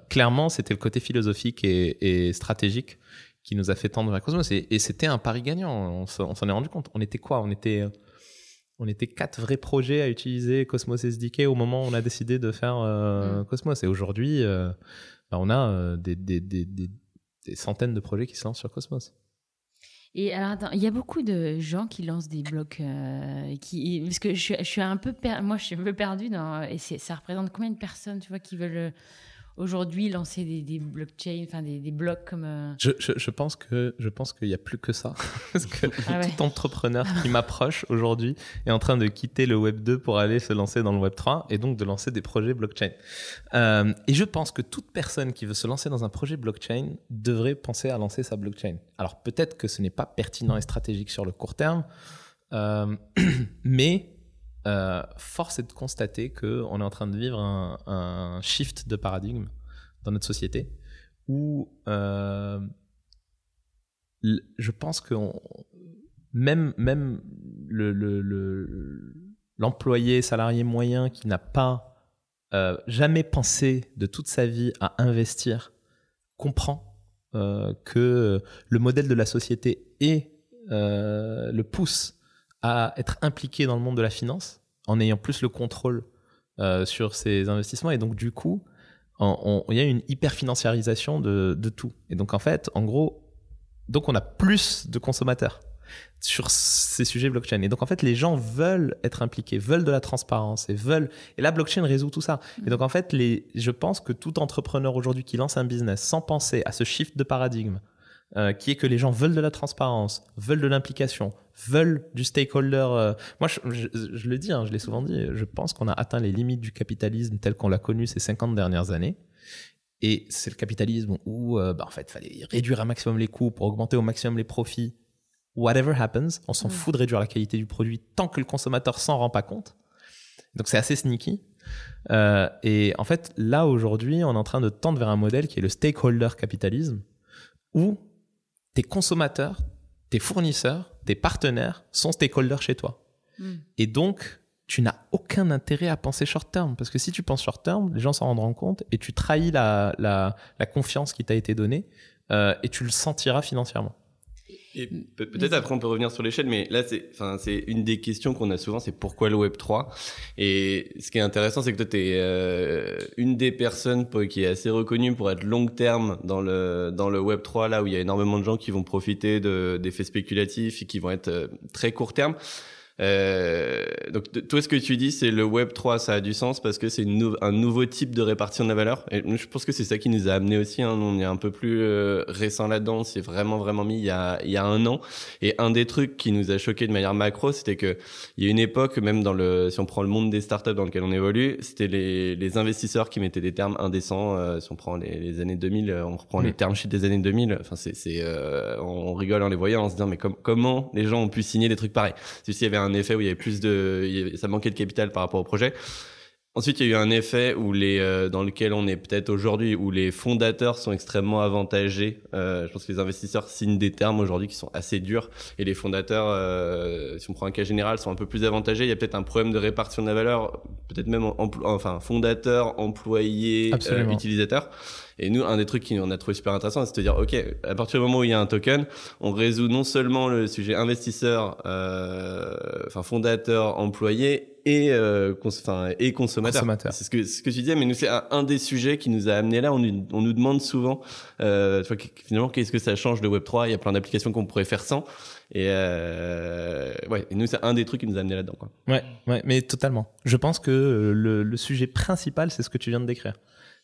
clairement, c'était le côté philosophique et stratégique qui nous a fait tendre vers Cosmos. Et c'était un pari gagnant. On s'en est rendu compte. On était quoi ? On était 4 vrais projets à utiliser Cosmos SDK au moment où on a décidé de faire Cosmos. Et aujourd'hui, on a des centaines de projets qui se lancent sur Cosmos. Et alors, attends, il y a beaucoup de gens qui lancent des blocs parce que je suis un peu moi, je suis un peu perdue et ça représente combien de personnes, tu vois, qui veulent aujourd'hui lancer des blockchains, enfin des blocs comme... Je pense qu'il n'y a plus que ça. Parce que tout entrepreneur qui m'approche aujourd'hui est en train de quitter le Web 2 pour aller se lancer dans le Web 3 et donc de lancer des projets blockchain. Et je pense que toute personne qui veut se lancer dans un projet blockchain devrait penser à lancer sa blockchain. Alors peut-être que ce n'est pas pertinent et stratégique sur le court terme, mais... force est de constater qu'on est en train de vivre un shift de paradigme dans notre société où je pense que même l'employé salarié moyen qui n'a pas jamais pensé de toute sa vie à investir comprend que le modèle de la société le pousse à être impliqué dans le monde de la finance en ayant plus le contrôle sur ses investissements. Et donc, du coup, il y a une hyper-financiarisation de tout. Et donc, en fait, en gros, donc on a plus de consommateurs sur ces sujets blockchain. Et donc, en fait, les gens veulent être impliqués, veulent de la transparence et la blockchain résout tout ça. Et donc, en fait, je pense que tout entrepreneur aujourd'hui qui lance un business sans penser à ce shift de paradigme, qui est que les gens veulent de la transparence, veulent de l'implication, veulent du stakeholder. Moi, je le dis, je l'ai souvent dit, je pense qu'on a atteint les limites du capitalisme tel qu'on l'a connu ces 50 dernières années. Et c'est le capitalisme où, en fait, il fallait réduire un maximum les coûts pour augmenter au maximum les profits. Whatever happens, on s'en fout de réduire la qualité du produit tant que le consommateur s'en rend pas compte. Donc, c'est assez sneaky. Et en fait, là, aujourd'hui, on est en train de tendre vers un modèle qui est le stakeholder capitalisme où tes consommateurs, tes fournisseurs, tes partenaires sont stakeholders chez toi. Et donc, tu n'as aucun intérêt à penser short term. Parce que si tu penses short term, les gens s'en rendront compte et tu trahis la confiance qui t'a été donnée et tu le sentiras financièrement. Et peut-être après on peut revenir sur l'échelle, mais là c'est une des questions qu'on a souvent, c'est pourquoi le Web 3. Et ce qui est intéressant, c'est que toi t'es une des personnes qui est assez reconnue pour être long terme dans le Web 3, là où il y a énormément de gens qui vont profiter d'effets spéculatifs et qui vont être très court terme. Donc toi, ce que tu dis, c'est le Web 3, ça a du sens parce que c'est un nouveau type de répartition de la valeur. Et je pense que c'est ça qui nous a amené aussi. Hein. Nous, on est un peu plus récent là-dedans. On s'est vraiment mis il y a un an. Et un des trucs qui nous a choqué de manière macro, c'était que il y a une époque, même si on prend le monde des startups dans lequel on évolue, c'était les investisseurs qui mettaient des termes indécents. Si on prend les années 2000, on reprend les term sheets des années 2000. Enfin, on rigole en les voyant, en se disant mais comment les gens ont pu signer des trucs pareils. C'est s'il y avait un effet où il y avait ça manquait de capital par rapport au projet. Ensuite, il y a eu un effet dans lequel on est peut-être aujourd'hui, où les fondateurs sont extrêmement avantagés. Je pense que les investisseurs signent des termes aujourd'hui qui sont assez durs, et les fondateurs, si on prend un cas général, sont un peu plus avantagés. Il y a peut-être un problème de répartition de la valeur, peut-être même fondateur, employé, utilisateur. Et nous, un des trucs qu'on a trouvé super intéressant, c'est de dire, OK, à partir du moment où il y a un token, on résout non seulement le sujet investisseur, fondateur, employé et consommateur. C'est ce que tu disais, mais nous, c'est un des sujets qui nous a amené là. On nous demande souvent, finalement, qu'est-ce que ça change de Web3? Il y a plein d'applications qu'on pourrait faire sans. Et nous, c'est un des trucs qui nous a amené là-dedans, quoi. Ouais, mais totalement. Je pense que le sujet principal, c'est ce que tu viens de décrire.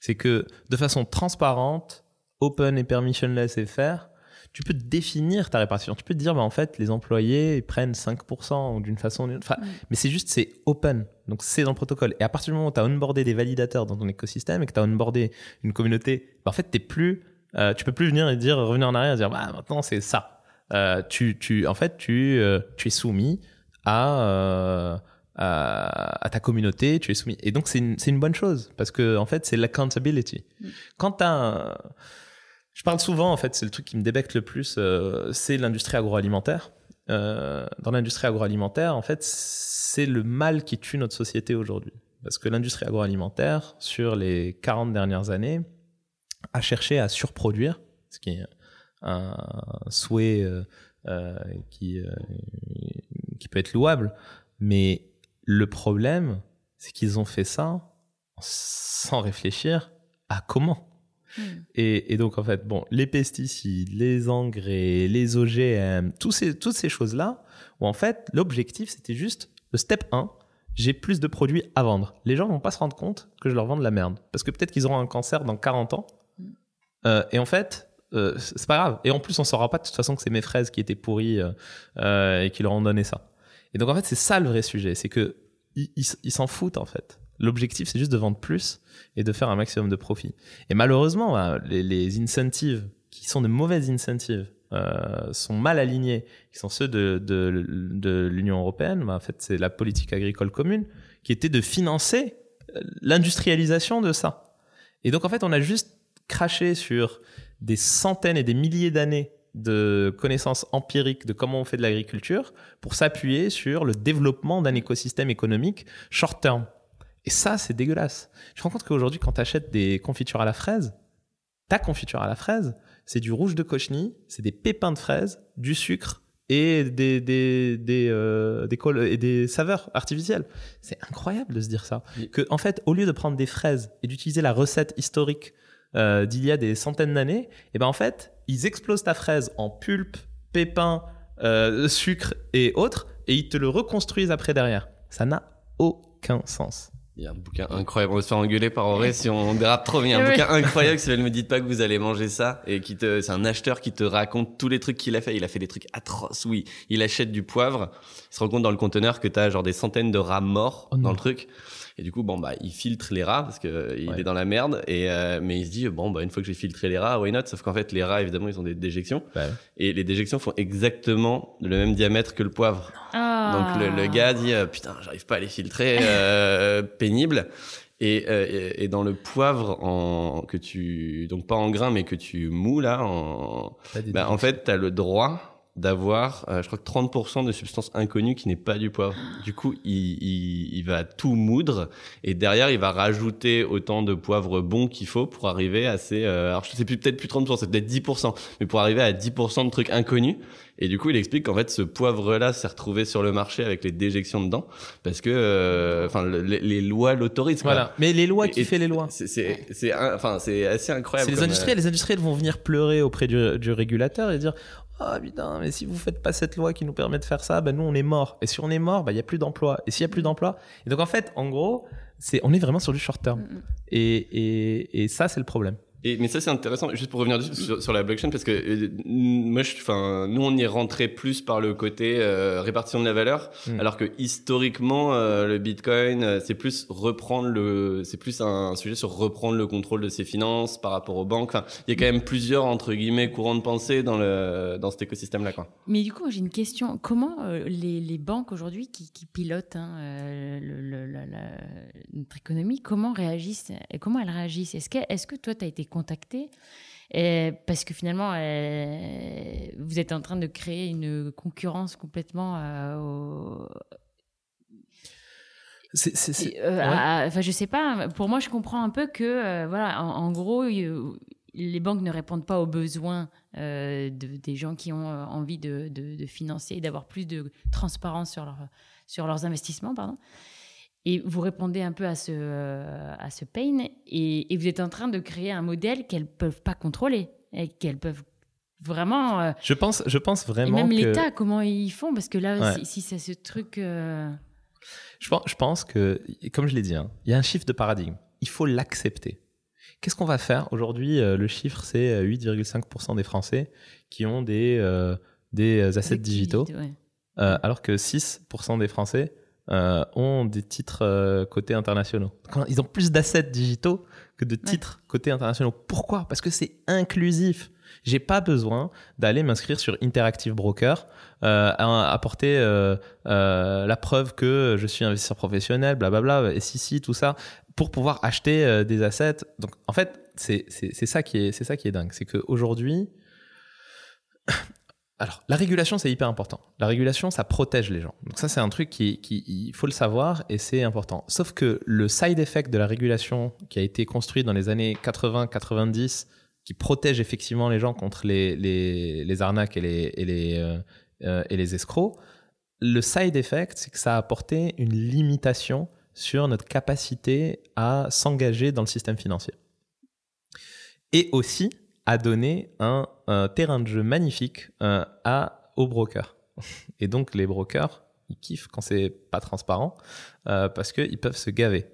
C'est que de façon transparente, open et permissionless et fair, tu peux définir ta répartition. Tu peux te dire, en fait, les employés ils prennent 5% d'une façon ou d'une autre. Mais c'est open. Donc, c'est dans le protocole. Et à partir du moment où tu as onboardé des validateurs dans ton écosystème et que tu as onboardé une communauté, en fait, tu peux plus venir et revenir en arrière et dire, maintenant, c'est ça. Tu es soumis à ta communauté, tu es soumis. Et donc, c'est une bonne chose parce que, en fait, c'est l'accountability. Je parle souvent, en fait, c'est le truc qui me débecte le plus, c'est l'industrie agroalimentaire. Dans l'industrie agroalimentaire, en fait, c'est le mal qui tue notre société aujourd'hui. Parce que l'industrie agroalimentaire, sur les 40 dernières années, a cherché à surproduire, ce qui est un souhait qui peut être louable. Mais le problème, c'est qu'ils ont fait ça sans réfléchir à comment. Et donc, en fait, les pesticides, les engrais, les OGM, toutes ces choses-là, où en fait, l'objectif, c'était juste le step 1, j'ai plus de produits à vendre. Les gens ne vont pas se rendre compte que je leur vends de la merde. Parce que peut-être qu'ils auront un cancer dans 40 ans. Et en fait, c'est pas grave. Et en plus, on ne saura pas de toute façon que c'est mes fraises qui étaient pourries et qui leur ont donné ça. Et donc, en fait, c'est ça le vrai sujet. C'est qu'ils s'en foutent, en fait. L'objectif, c'est juste de vendre plus et de faire un maximum de profit. Et malheureusement, les incentives, qui sont de mauvaises incentives, sont mal alignés, qui sont ceux de l'Union européenne. En fait, c'est la politique agricole commune qui était de financer l'industrialisation de ça. Et donc, en fait, on a juste craché sur des centaines et des milliers d'années de connaissances empiriques de comment on fait de l'agriculture pour s'appuyer sur le développement d'un écosystème économique short term. Et ça, c'est dégueulasse. Je me rends compte qu'aujourd'hui, quand tu achètes des confitures à la fraise, ta confiture à la fraise, c'est du rouge de cochenille, c'est des pépins de fraise, du sucre et des saveurs artificielles. C'est incroyable de se dire ça. Que, en fait, au lieu de prendre des fraises et d'utiliser la recette historique d'il y a des centaines d'années, en fait, ils explosent ta fraise en pulpe, pépins, sucre et autres, et ils te le reconstruisent après derrière. Ça n'a aucun sens. Il y a un bouquin incroyable, on va se faire engueuler par Auré si on dérape trop, mais il y a un bouquin incroyable qui s'appelle « Me dites pas que vous allez manger ça » et c'est un acheteur qui te raconte tous les trucs qu'il a fait. Il a fait des trucs atroces, oui. Il achète du poivre, il se rend compte dans le conteneur que t'as genre des centaines de rats morts dans le truc. Et du coup, il filtre les rats parce que il est dans la merde. Mais il se dit, une fois que j'ai filtré les rats, why not? Sauf qu'en fait, les rats, évidemment, ils ont des déjections. Ouais. Et les déjections font exactement le même diamètre que le poivre. Donc le gars dit, putain, j'arrive pas à les filtrer, pénible. Et dans le poivre donc pas en grains, mais que tu mous là, en fait, t'as le droit d'avoir, je crois que 30% de substances inconnues qui n'est pas du poivre. Du coup, il va tout moudre et derrière, il va rajouter autant de poivre bon qu'il faut pour arriver à alors je sais peut-être plus 30%, c'est peut-être 10%, mais pour arriver à 10% de trucs inconnus. Et du coup, il explique qu'en fait, ce poivre-là s'est retrouvé sur le marché avec les déjections dedans parce que, les lois l'autorisent. Voilà. Mais les lois, qui fait les lois? C'est assez incroyable. C'est les industriels vont venir pleurer auprès du régulateur et dire, ah putain, mais si vous faites pas cette loi qui nous permet de faire ça, nous on est mort. Et si on est mort, il y a plus d'emploi. Et s'il y a plus d'emploi, et donc en fait, en gros, on est vraiment sur du short term. Et ça, c'est le problème. Mais ça c'est intéressant, juste pour revenir sur la blockchain, parce que nous on y est rentré plus par le côté répartition de la valeur, alors que historiquement le Bitcoin c'est plus un sujet sur reprendre le contrôle de ses finances par rapport aux banques. Enfin, il y a quand même plusieurs entre guillemets courants de pensée dans cet écosystème là, quoi. Mais du coup, j'ai une question. Comment les banques aujourd'hui qui pilotent notre économie, comment elles réagissent? Est-ce que toi, tu as été contacté parce que finalement, vous êtes en train de créer une concurrence complètement enfin, je sais pas. Pour moi, je comprends un peu que, voilà, en gros, les banques ne répondent pas aux besoins des gens qui ont envie de financer et d'avoir plus de transparence sur leurs investissements, pardon. Et vous répondez un peu à ce pain et vous êtes en train de créer un modèle qu'elles peuvent pas contrôler et qu'elles peuvent vraiment. Je pense vraiment. Et même l'État, comment ils font? Parce que là, si c'est ce truc. Je pense que, comme je l'ai dit, il y a un shift de paradigme. Il faut l'accepter. Qu'est-ce qu'on va faire aujourd'hui? Le chiffre, c'est 8,5% des Français qui ont des assets digitaux, alors que 6% des Français ont des titres cotés internationaux. Ils ont plus d'assets digitaux que de titres cotés internationaux. Pourquoi? Parce que c'est inclusif. J'ai pas besoin d'aller m'inscrire sur Interactive Broker, apporter la preuve que je suis investisseur professionnel, blablabla, et si, tout ça, pour pouvoir acheter des assets. Donc, en fait, c'est ça qui est dingue. C'est qu'aujourd'hui, alors, la régulation, c'est hyper important. La régulation, ça protège les gens. Donc ça, c'est un truc il faut le savoir et c'est important. Sauf que le side effect de la régulation qui a été construit dans les années 80-90, qui protège effectivement les gens contre les arnaques et les escrocs, le side effect, c'est que ça a apporté une limitation sur notre capacité à s'engager dans le système financier. Et aussi a donné un terrain de jeu magnifique aux brokers. Et donc, les brokers, ils kiffent quand c'est pas transparent parce qu'ils peuvent se gaver.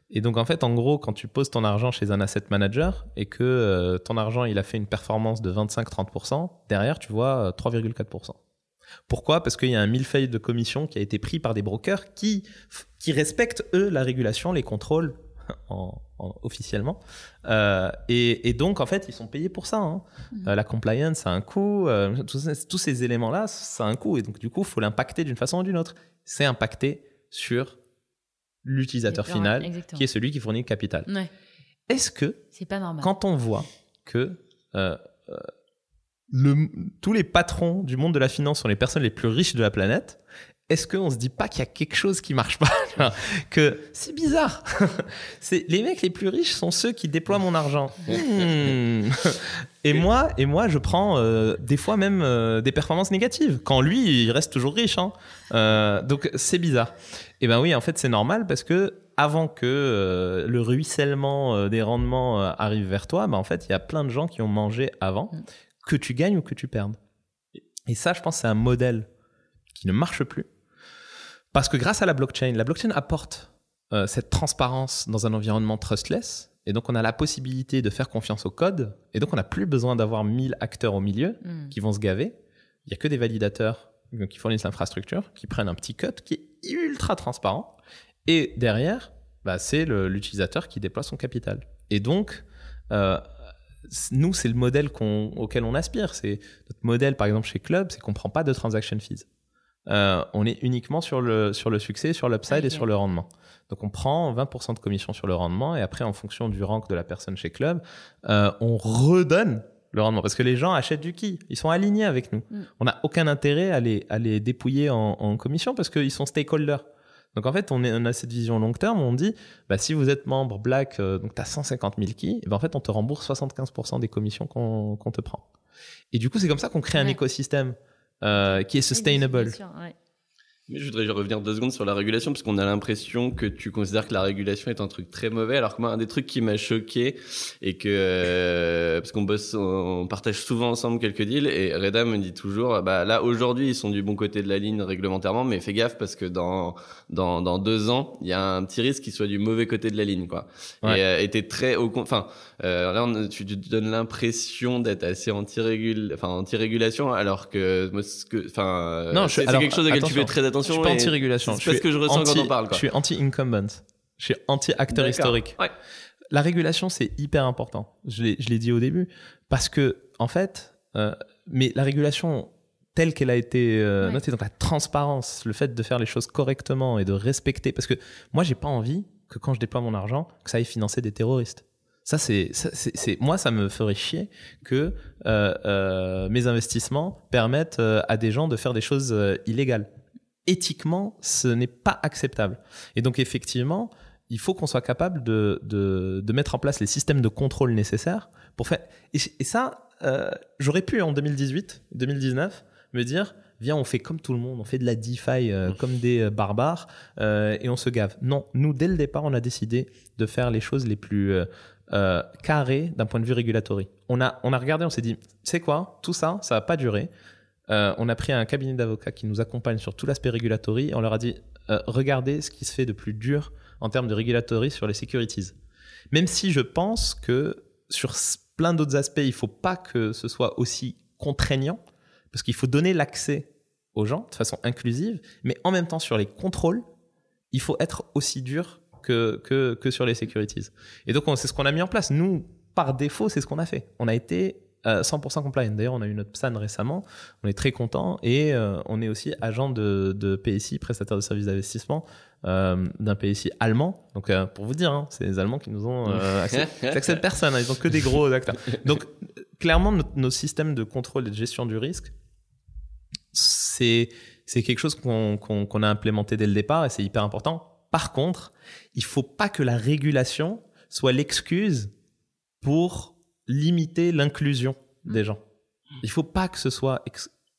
Et donc, en fait, en gros, quand tu poses ton argent chez un asset manager et que ton argent, il a fait une performance de 25-30%, derrière, tu vois 3,4%. Pourquoi? Parce qu'il y a un millefeuille de commission qui a été pris par des brokers qui respectent, eux, la régulation, les contrôles officiellement. Et donc, en fait, ils sont payés pour ça. La compliance, ça a un coût. Tous ces éléments-là, ça a un coût. Et donc, du coup, il faut l'impacter d'une façon ou d'une autre. C'est impacté sur l'utilisateur final, qui est celui qui fournit le capital. Ouais. Est-ce que, c'est pas normal. Quand on voit que tous les patrons du monde de la finance sont les personnes les plus riches de la planète, est-ce qu'on se dit pas qu'il y a quelque chose qui marche pas? Que c'est bizarre. Les mecs les plus riches sont ceux qui déploient mon argent. Et moi, je prends des fois même des performances négatives. Quand lui, il reste toujours riche. Donc c'est bizarre. Et ben oui, en fait, c'est normal parce que avant que le ruissellement des rendements arrive vers toi, en fait, il y a plein de gens qui ont mangé avant, que tu gagnes ou que tu perdes. Et ça, je pense, c'est un modèle qui ne marche plus. Parce que grâce à la blockchain apporte cette transparence dans un environnement trustless. Et donc, on a la possibilité de faire confiance au code. Et donc, on n'a plus besoin d'avoir 1000 acteurs au milieu qui vont se gaver. Il n'y a que des validateurs qui fournissent l'infrastructure, qui prennent un petit cut qui est ultra transparent. Et derrière, c'est l'utilisateur qui déploie son capital. Et donc, nous, c'est le modèle auquel on aspire. C'est notre modèle, par exemple, chez Club, c'est qu'on ne prend pas de transaction fees. On est uniquement sur le succès, sur l'upside et sur le rendement. Donc, on prend 20% de commission sur le rendement et après, en fonction du rank de la personne chez Club, on redonne le rendement parce que les gens achètent du qui. Ils sont alignés avec nous. On n'a aucun intérêt à les dépouiller en commission parce qu'ils sont stakeholders. Donc, en fait, on a cette vision long terme où on dit si vous êtes membre Black, donc tu as 150 000 qui, en fait, on te rembourse 75% des commissions qu'on te prend. Et du coup, c'est comme ça qu'on crée un écosystème qui est sustainable. Sûr, ouais. Mais je voudrais revenir 2 secondes sur la régulation, parce qu'on a l'impression que tu considères que la régulation est un truc très mauvais, alors que moi, un des trucs qui m'a choqué, et que, parce on partage souvent ensemble quelques deals, et Reda me dit toujours, bah, là, aujourd'hui, ils sont du bon côté de la ligne réglementairement, mais fais gaffe, parce que dans 2 ans, il y a un petit risque qu'ils soient du mauvais côté de la ligne, quoi. Ouais. Et t'es très là, tu te donnes l'impression d'être assez anti-régulation, alors que, non, c'est quelque chose auquel tu fais très attention. Je suis pas anti-régulation. C'est ce que je ressens quand on parle, quoi. Je suis anti-incumbent. Je suis anti-acteur historique. Ouais. La régulation, c'est hyper important. Je l'ai dit au début. Parce que, en fait, mais la régulation telle qu'elle a été notée, donc la transparence, le fait de faire les choses correctement et de respecter. Parce que moi, j'ai pas envie que quand je déploie mon argent, que ça aille financer des terroristes. Moi, ça me ferait chier que mes investissements permettent à des gens de faire des choses illégales. Éthiquement, ce n'est pas acceptable. Et donc, effectivement, il faut qu'on soit capable de mettre en place les systèmes de contrôle nécessaires pour faire... Et ça, j'aurais pu, en 2018, 2019, me dire... Viens, on fait comme tout le monde, on fait de la DeFi comme des barbares et on se gave. Non, nous, dès le départ, on a décidé de faire les choses les plus carrées d'un point de vue régulatory. On a regardé, on s'est dit, c'est quoi, tout ça, ça va pas durer. On a pris un cabinet d'avocats qui nous accompagne sur tout l'aspect régulatory et on leur a dit, regardez ce qui se fait de plus dur en termes de régulatory sur les securities. Même si je pense que sur plein d'autres aspects, il ne faut pas que ce soit aussi contraignant, parce qu'il faut donner l'accès aux gens de façon inclusive, mais en même temps, sur les contrôles, il faut être aussi dur que sur les securities. Et donc, c'est ce qu'on a mis en place. Nous, par défaut, c'est ce qu'on a fait. On a été 100% compliant. D'ailleurs, on a eu notre PSAN récemment. On est très content et on est aussi agent de PSI, prestataire de services d'investissement, d'un PSI allemand. Donc, pour vous dire, c'est les Allemands qui nous ont accès de personne. Ils n'ont que des gros acteurs. Donc, clairement, nos systèmes de contrôle et de gestion du risque, c'est quelque chose qu'on a implémenté dès le départ et c'est hyper important. Par contre, il ne faut pas que la régulation soit l'excuse pour limiter l'inclusion des gens. Il ne faut pas que ce soit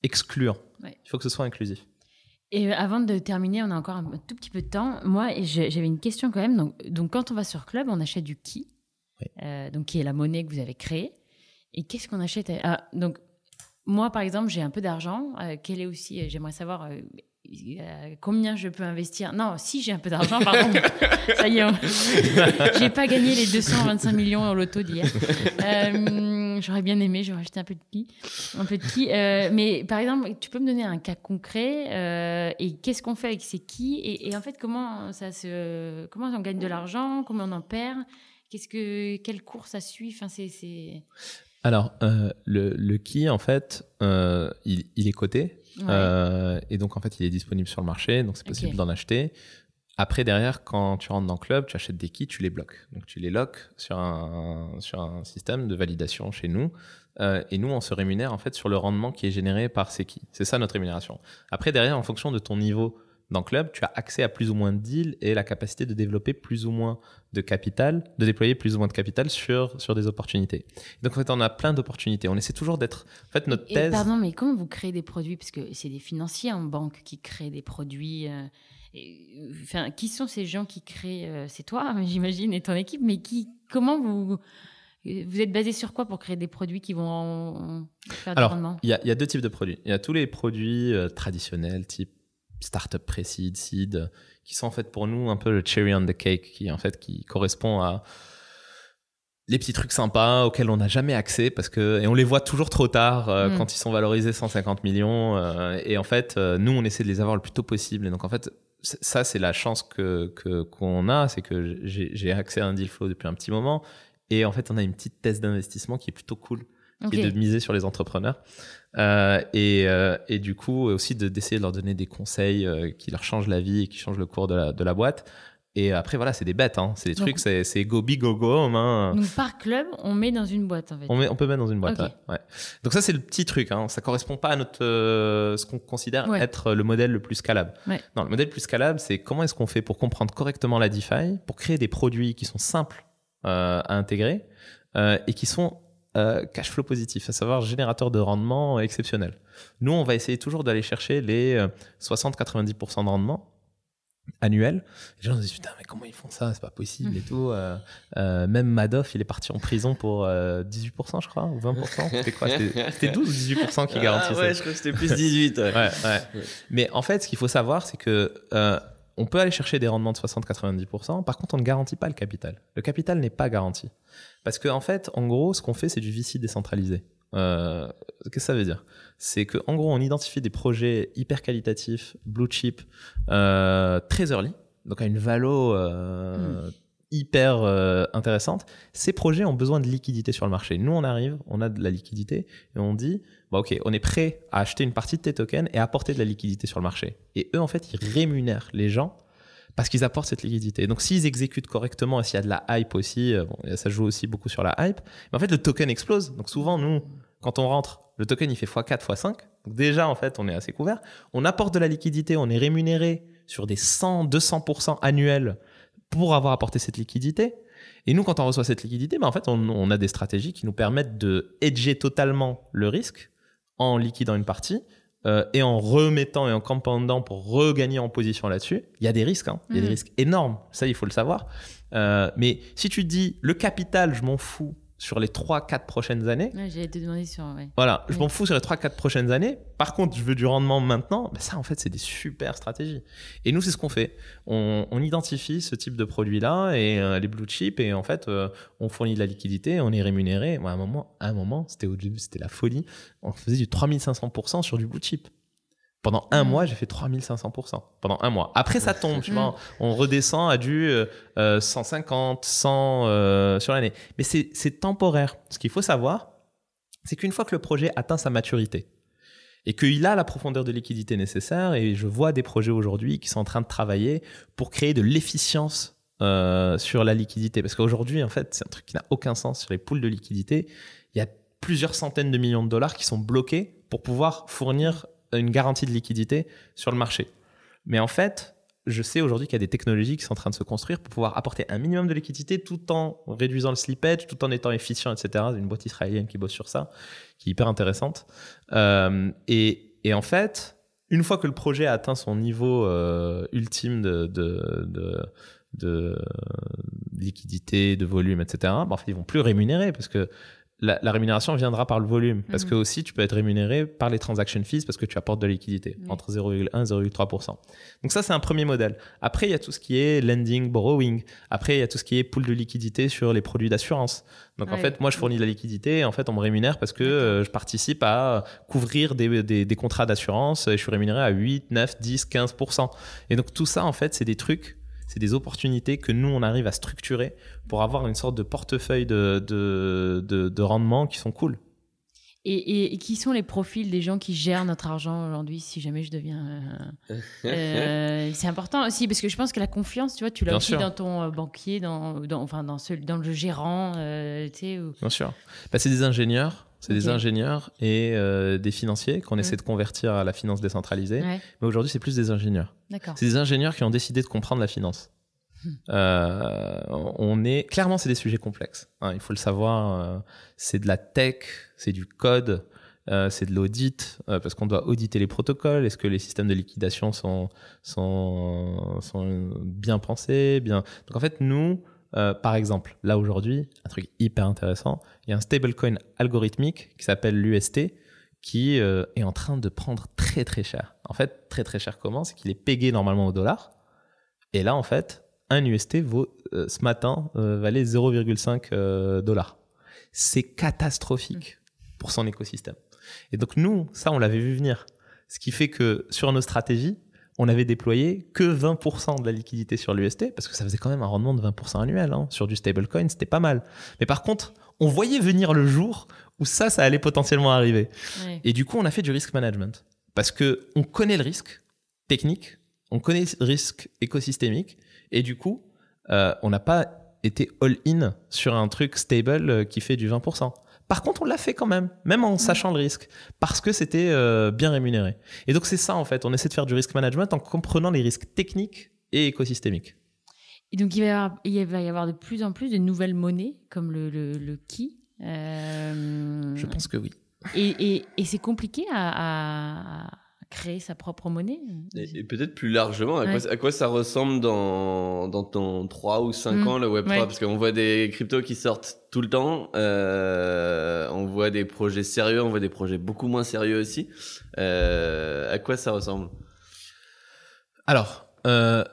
excluant. Ouais. Il faut que ce soit inclusif. Et avant de terminer, on a encore un tout petit peu de temps. Moi, j'avais une question quand même. Donc quand on va sur Club, on achète du Ki, donc qui est la monnaie que vous avez créée. Et qu'est-ce qu'on achète donc, moi, par exemple, j'ai un peu d'argent. Quel est aussi, j'aimerais savoir combien je peux investir. Non, si j'ai un peu d'argent, pardon. Ça y est, j'ai pas gagné les 225 millions au loto d'hier. J'aurais bien aimé, j'aurais acheté un peu de Ki. Mais par exemple, tu peux me donner un cas concret et qu'est-ce qu'on fait avec ces Ki et en fait, comment on gagne de l'argent, comment on en perd, quel cours ça suit. Enfin, Alors, le Ki, en fait, il est coté. Ouais. Et donc, en fait, il est disponible sur le marché. Donc, c'est possible d'en acheter. Après, derrière, quand tu rentres dans le club, tu achètes des Ki, tu les bloques. Donc, tu les locks sur un système de validation chez nous. Et nous, on se rémunère, en fait, sur le rendement qui est généré par ces Ki. C'est ça, notre rémunération. Après, derrière, en fonction de ton niveau dans le club, tu as accès à plus ou moins de deals et la capacité de développer plus ou moins de capital, de déployer plus ou moins de capital sur des opportunités. Donc, en fait, on a plein d'opportunités. On essaie toujours d'être... En fait, notre thèse... Pardon, mais comment vous créez des produits ? Parce que c'est des financiers en banque qui créent des produits. Qui sont ces gens qui créent c'est toi, j'imagine, et ton équipe, mais comment vous êtes basé sur quoi pour créer des produits qui vont faire du rendement ? Il y a 2 types de produits. Il y a tous les produits traditionnels, type startup pré-seed, seed, qui sont en fait pour nous un peu le cherry on the cake, qui correspond à les petits trucs sympas auxquels on n'a jamais accès et on les voit toujours trop tard quand ils sont valorisés 150 millions. Et en fait, nous, on essaie de les avoir le plus tôt possible. Et donc, en fait, ça, c'est la chance qu'on a, c'est que j'ai accès à un deal flow depuis un petit moment. Et en fait, on a une petite thèse d'investissement qui est plutôt cool, qui est de miser sur les entrepreneurs. Et du coup, aussi d'essayer de leur donner des conseils qui leur changent la vie et qui changent le cours de la boîte. Et après, voilà, c'est des bêtes, c'est des trucs, c'est go big, go home. Donc, par club, on met dans une boîte, en fait. On peut mettre dans une boîte, ouais. Donc ça, c'est le petit truc. Ça correspond pas à ce qu'on considère être le modèle le plus scalable. Ouais. Non, le modèle le plus scalable, c'est comment est-ce qu'on fait pour comprendre correctement la DeFi, pour créer des produits qui sont simples à intégrer et qui sont cash flow positif, à savoir générateur de rendement exceptionnel. Nous, on va essayer toujours d'aller chercher les 60-90% de rendement annuel. Les gens se disent putain, mais comment ils font ça, c'est pas possible et tout. Même Madoff, il est parti en prison pour 18%, je crois, ou 20%. C'était quoi, c'était 12 ou 18% qui garantissaient. Ouais, je crois que c'était plus 18. Ouais. Mais en fait, ce qu'il faut savoir, c'est que on peut aller chercher des rendements de 60-90%. Par contre, on ne garantit pas le capital. Le capital n'est pas garanti. Parce qu'en fait, en gros, ce qu'on fait, c'est du VC décentralisé. Qu'est-ce que ça veut dire? C'est qu'en gros, on identifie des projets hyper qualitatifs, blue chip, très early, donc à une valo hyper intéressante. Ces projets ont besoin de liquidité sur le marché. Nous, on arrive, on a de la liquidité et on dit, ok, on est prêt à acheter une partie de tes tokens et à apporter de la liquidité sur le marché. Et eux, en fait, ils rémunèrent les gens parce qu'ils apportent cette liquidité. Donc, s'ils exécutent correctement et s'il y a de la hype aussi, ça joue aussi beaucoup sur la hype, mais en fait, le token explose. Donc, souvent, nous, quand on rentre, le token, il fait x4, x5. Donc, déjà, en fait, on est assez couvert. On apporte de la liquidité, on est rémunéré sur des 100-200% annuels pour avoir apporté cette liquidité. Et nous, quand on reçoit cette liquidité, en fait, on a des stratégies qui nous permettent de hedger totalement le risque en liquidant une partie et en remettant et en compoundant pour regagner en position là-dessus. Il y a des risques, il y a des risques énormes, ça il faut le savoir. Mais si tu te dis le capital, je m'en fous sur les 3-4 prochaines années. Ouais, j'allais te demander sur. Ouais. Voilà, je m'en fous sur les 3-4 prochaines années. Par contre, je veux du rendement maintenant. Ça, en fait, c'est des super stratégies. Et nous, c'est ce qu'on fait. On identifie ce type de produit-là et les blue chips. Et en fait, on fournit de la liquidité, on est rémunéré. À un moment, c'était au début, c'était la folie. On faisait du 3500% sur du blue chip. Pendant un mois, j'ai fait 3500%. Pendant un mois. Après, ça tombe, tu vois. On redescend à du 150, 100 sur l'année. Mais c'est temporaire. Ce qu'il faut savoir, c'est qu'une fois que le projet atteint sa maturité et qu'il a la profondeur de liquidité nécessaire, et je vois des projets aujourd'hui qui sont en train de travailler pour créer de l'efficience sur la liquidité. Parce qu'aujourd'hui, en fait, c'est un truc qui n'a aucun sens sur les pools de liquidité. Il y a plusieurs centaines de millions de dollars qui sont bloqués pour pouvoir fournir une garantie de liquidité sur le marché. Mais en fait, je sais aujourd'hui qu'il y a des technologies qui sont en train de se construire pour pouvoir apporter un minimum de liquidité tout en réduisant le slippage, tout en étant efficient, etc. C'est une boîte israélienne qui bosse sur ça, qui est hyper intéressante. Et en fait, une fois que le projet a atteint son niveau ultime de liquidité, de volume, etc., en fait, ils ne vont plus rémunérer parce que la rémunération viendra par le volume. Parce que aussi, tu peux être rémunéré par les transaction fees parce que tu apportes de la liquidité, entre 0,1 et 0,3%. Donc ça, c'est un premier modèle. Après, il y a tout ce qui est lending, borrowing. Après, il y a tout ce qui est pool de liquidité sur les produits d'assurance. Donc en fait, moi, je fournis de la liquidité et en fait, on me rémunère parce que je participe à couvrir des contrats d'assurance et je suis rémunéré à 8, 9, 10, 15%. Et donc tout ça, en fait, c'est des trucs, c'est des opportunités que nous, on arrive à structurer pour avoir une sorte de portefeuille de rendement qui sont cool. Et qui sont les profils des gens qui gèrent notre argent aujourd'hui, si jamais je deviens... c'est important aussi, parce que je pense que la confiance, tu vois, tu l'as aussi dans ton banquier, dans le gérant, tu sais. Bien sûr. C'est des ingénieurs. C'est des ingénieurs et des financiers qu'on essaie de convertir à la finance décentralisée. Ouais. Mais aujourd'hui, c'est plus des ingénieurs. D'accord. C'est des ingénieurs qui ont décidé de comprendre la finance. Clairement, c'est des sujets complexes. Il faut le savoir. C'est de la tech, c'est du code, c'est de l'audit, parce qu'on doit auditer les protocoles. Est-ce que les systèmes de liquidation sont bien pensés, bien... Donc en fait, nous... par exemple, là aujourd'hui, un truc hyper intéressant, il y a un stablecoin algorithmique qui s'appelle l'UST qui est en train de prendre très très cher. En fait, très très cher comment? C'est qu'il est pégé normalement au dollar. Et là, en fait, un UST ce matin valait 0,5 $. C'est catastrophique pour son écosystème. Et donc nous, ça, on l'avait vu venir. Ce qui fait que sur nos stratégies, on avait déployé que 20% de la liquidité sur l'UST, parce que ça faisait quand même un rendement de 20% annuel. Sur du stablecoin, c'était pas mal. Mais par contre, on voyait venir le jour où ça allait potentiellement arriver. Ouais. Et du coup, on a fait du risk management. Parce qu'on connaît le risque technique, on connaît le risque écosystémique, et du coup, on n'a pas été all-in sur un truc stable qui fait du 20%. Par contre, on l'a fait quand même en sachant le risque, parce que c'était bien rémunéré. Et donc, c'est ça, en fait. On essaie de faire du risk management en comprenant les risques techniques et écosystémiques. Et donc, il va y avoir de plus en plus de nouvelles monnaies, comme le Ki. Je pense que oui. Et c'est compliqué à créer sa propre monnaie. Et peut-être plus largement, à quoi ça ressemble dans ton 3 ou 5 ans, le Web3 ? Parce qu'on voit des cryptos qui sortent tout le temps, on voit des projets sérieux, on voit des projets beaucoup moins sérieux aussi. À quoi ça ressemble ? Alors,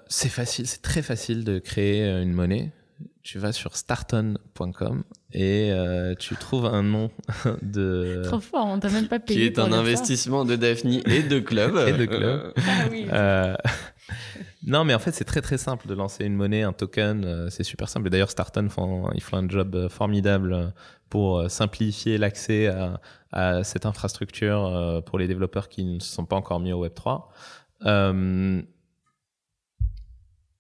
c'est facile, c'est très facile de créer une monnaie. Tu vas sur starton.com et tu trouves un nom de... Trop fort, on t'a même pas payé. Qui est un investissement de Daphne et de Club. Ah oui. Non, mais en fait, c'est très très simple de lancer une monnaie, un token. C'est super simple. Et d'ailleurs, Starton, ils font un job formidable pour simplifier l'accès à cette infrastructure pour les développeurs qui ne se sont pas encore mis au Web3.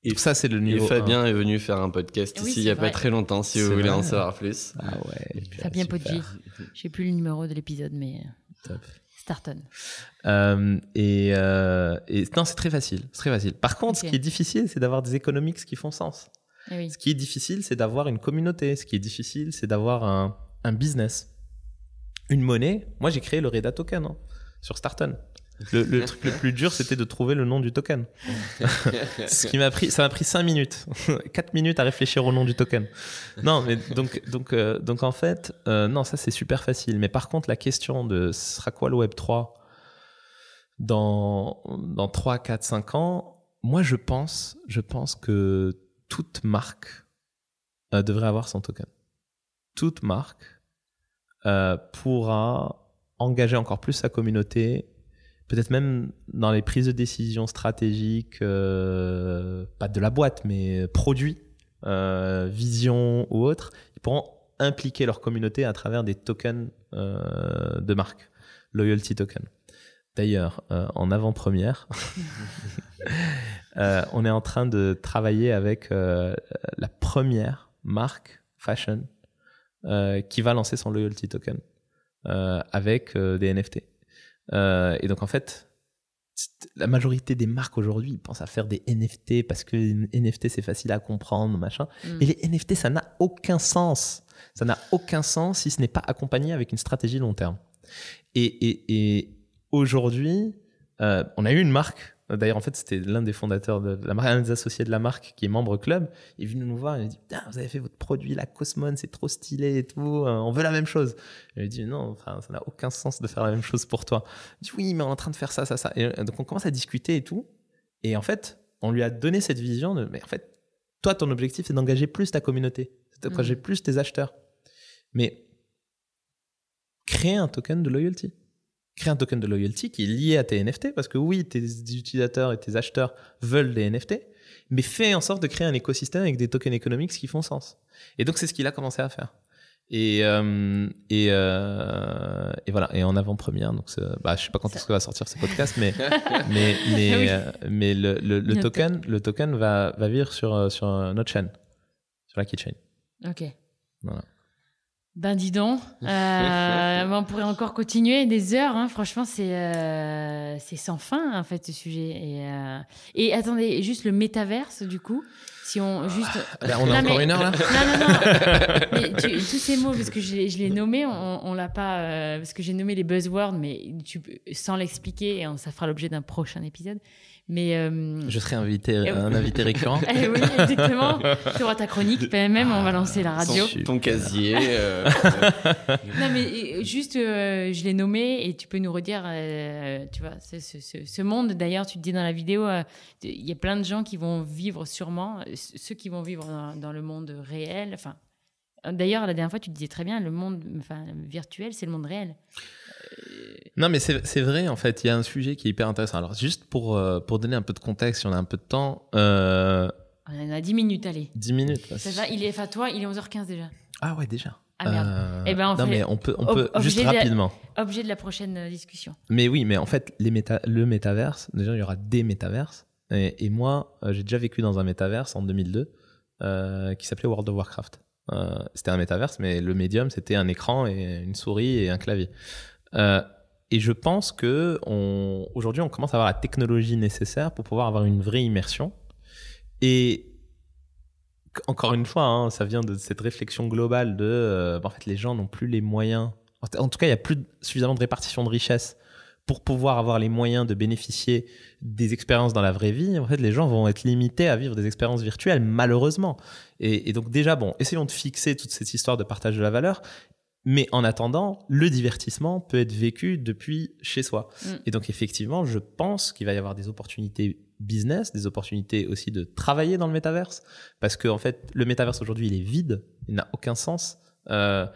Et ça, c'est le niveau. Et Fabien est venu faire un podcast ici il n'y a pas très longtemps, si vous voulez en savoir plus. Ah ouais. Fabien Poggi. Je sais plus le numéro de l'épisode, mais top. Starton. Non, c'est très facile. C'est très facile. Par contre, ce qui est difficile, c'est d'avoir des economics qui font sens. Oui. Ce qui est difficile, c'est d'avoir une communauté. Ce qui est difficile, c'est d'avoir un business. Une monnaie. Moi, j'ai créé le Reda Token sur Starton. Le truc le plus dur, c'était de trouver le nom du token. Ça m'a pris 5 minutes. 4 minutes à réfléchir au nom du token. Non, mais donc en fait, non, ça c'est super facile. Mais par contre, la question de ce sera quoi le Web3 dans 3, 4, 5 ans, moi je pense que toute marque devrait avoir son token. Toute marque pourra engager encore plus sa communauté. Peut-être même dans les prises de décision stratégiques, pas de la boîte, mais produits, vision ou autre, ils pourront impliquer leur communauté à travers des tokens de marque, loyalty token. D'ailleurs, en avant-première, on est en train de travailler avec la première marque fashion qui va lancer son loyalty token avec des NFT. Et donc en fait, la majorité des marques aujourd'hui ils pensent à faire des NFT parce que NFT c'est facile à comprendre, machin. Et les NFT, ça n'a aucun sens. Ça n'a aucun sens si ce n'est pas accompagné avec une stratégie long terme. Et aujourd'hui, on a eu une marque. D'ailleurs, en fait, c'était l'un des fondateurs de la marque, un des associés de la marque qui est membre club. Il est venu nous voir et il a dit « Putain, vous avez fait votre produit, la Cosmone, c'est trop stylé et tout, on veut la même chose. » Je lui ai dit « Non, ça n'a aucun sens de faire la même chose pour toi. » Il dit « Oui, mais on est en train de faire ça. » Et donc, on commence à discuter et tout. Et en fait, on lui a donné cette vision de « Mais en fait, toi, ton objectif, c'est d'engager plus ta communauté, c'est d'engager plus tes acheteurs. Mais créer un token de loyalty. » Crée un token de loyalty qui est lié à tes NFT parce que oui, tes utilisateurs et tes acheteurs veulent des NFT, mais fais en sorte de créer un écosystème avec des tokens économiques qui font sens. Et donc, c'est ce qu'il a commencé à faire. Et voilà. Et en avant-première, donc je sais pas quand est-ce que va sortir ce podcast, mais le token va vivre sur notre chaîne, sur la Keychain. Ok. Voilà. Ben dis donc, on pourrait encore continuer des heures. Hein. Franchement, c'est sans fin en fait ce sujet. Et attendez, juste le métaverse du coup, si on juste. On a encore une heure là. Non. Mais tous ces mots parce que je les nommés, on l'a pas parce que j'ai nommé les buzzwords, mais sans l'expliquer et ça fera l'objet d'un prochain épisode. Mais je serai un invité récurrent. Oui, exactement. Tu auras ta chronique PMM, on va lancer la radio. Ton casier. Non, mais juste, je l'ai nommé et tu peux nous redire, tu vois, ce monde. D'ailleurs, tu te dis dans la vidéo, il y a plein de gens qui vont vivre sûrement, ceux qui vont vivre dans le monde réel. Enfin, d'ailleurs, la dernière fois, tu disais très bien, le monde virtuel, c'est le monde réel. Non, mais c'est vrai, en fait, il y a un sujet qui est hyper intéressant. Alors, juste pour donner un peu de contexte, si on a un peu de temps. On en a 10 minutes, allez. 10 minutes. Ça va, il est 11h15 déjà. Ah ouais, déjà. Ah merde. Eh ben, mais on peut juste rapidement. Objet de la prochaine discussion. Mais oui, mais en fait, le métaverse, déjà, il y aura des métaverses. Et moi, j'ai déjà vécu dans un métaverse en 2002 qui s'appelait World of Warcraft. C'était un métaverse, mais le médium, c'était un écran et une souris et un clavier. Et je pense que aujourd'hui, on commence à avoir la technologie nécessaire pour pouvoir avoir une vraie immersion. Et encore une fois, hein, ça vient de cette réflexion globale de en fait, les gens n'ont plus les moyens. En tout cas, il n'y a plus suffisamment de répartition de richesse pour pouvoir avoir les moyens de bénéficier des expériences dans la vraie vie. En fait, les gens vont être limités à vivre des expériences virtuelles, malheureusement. Et donc déjà, essayons de fixer toute cette histoire de partage de la valeur. Mais en attendant, le divertissement peut être vécu depuis chez soi. Et donc effectivement, je pense qu'il va y avoir des opportunités business, des opportunités aussi de travailler dans le métaverse. Parce qu'en fait, le métaverse aujourd'hui, il est vide, il n'a aucun sens. Ce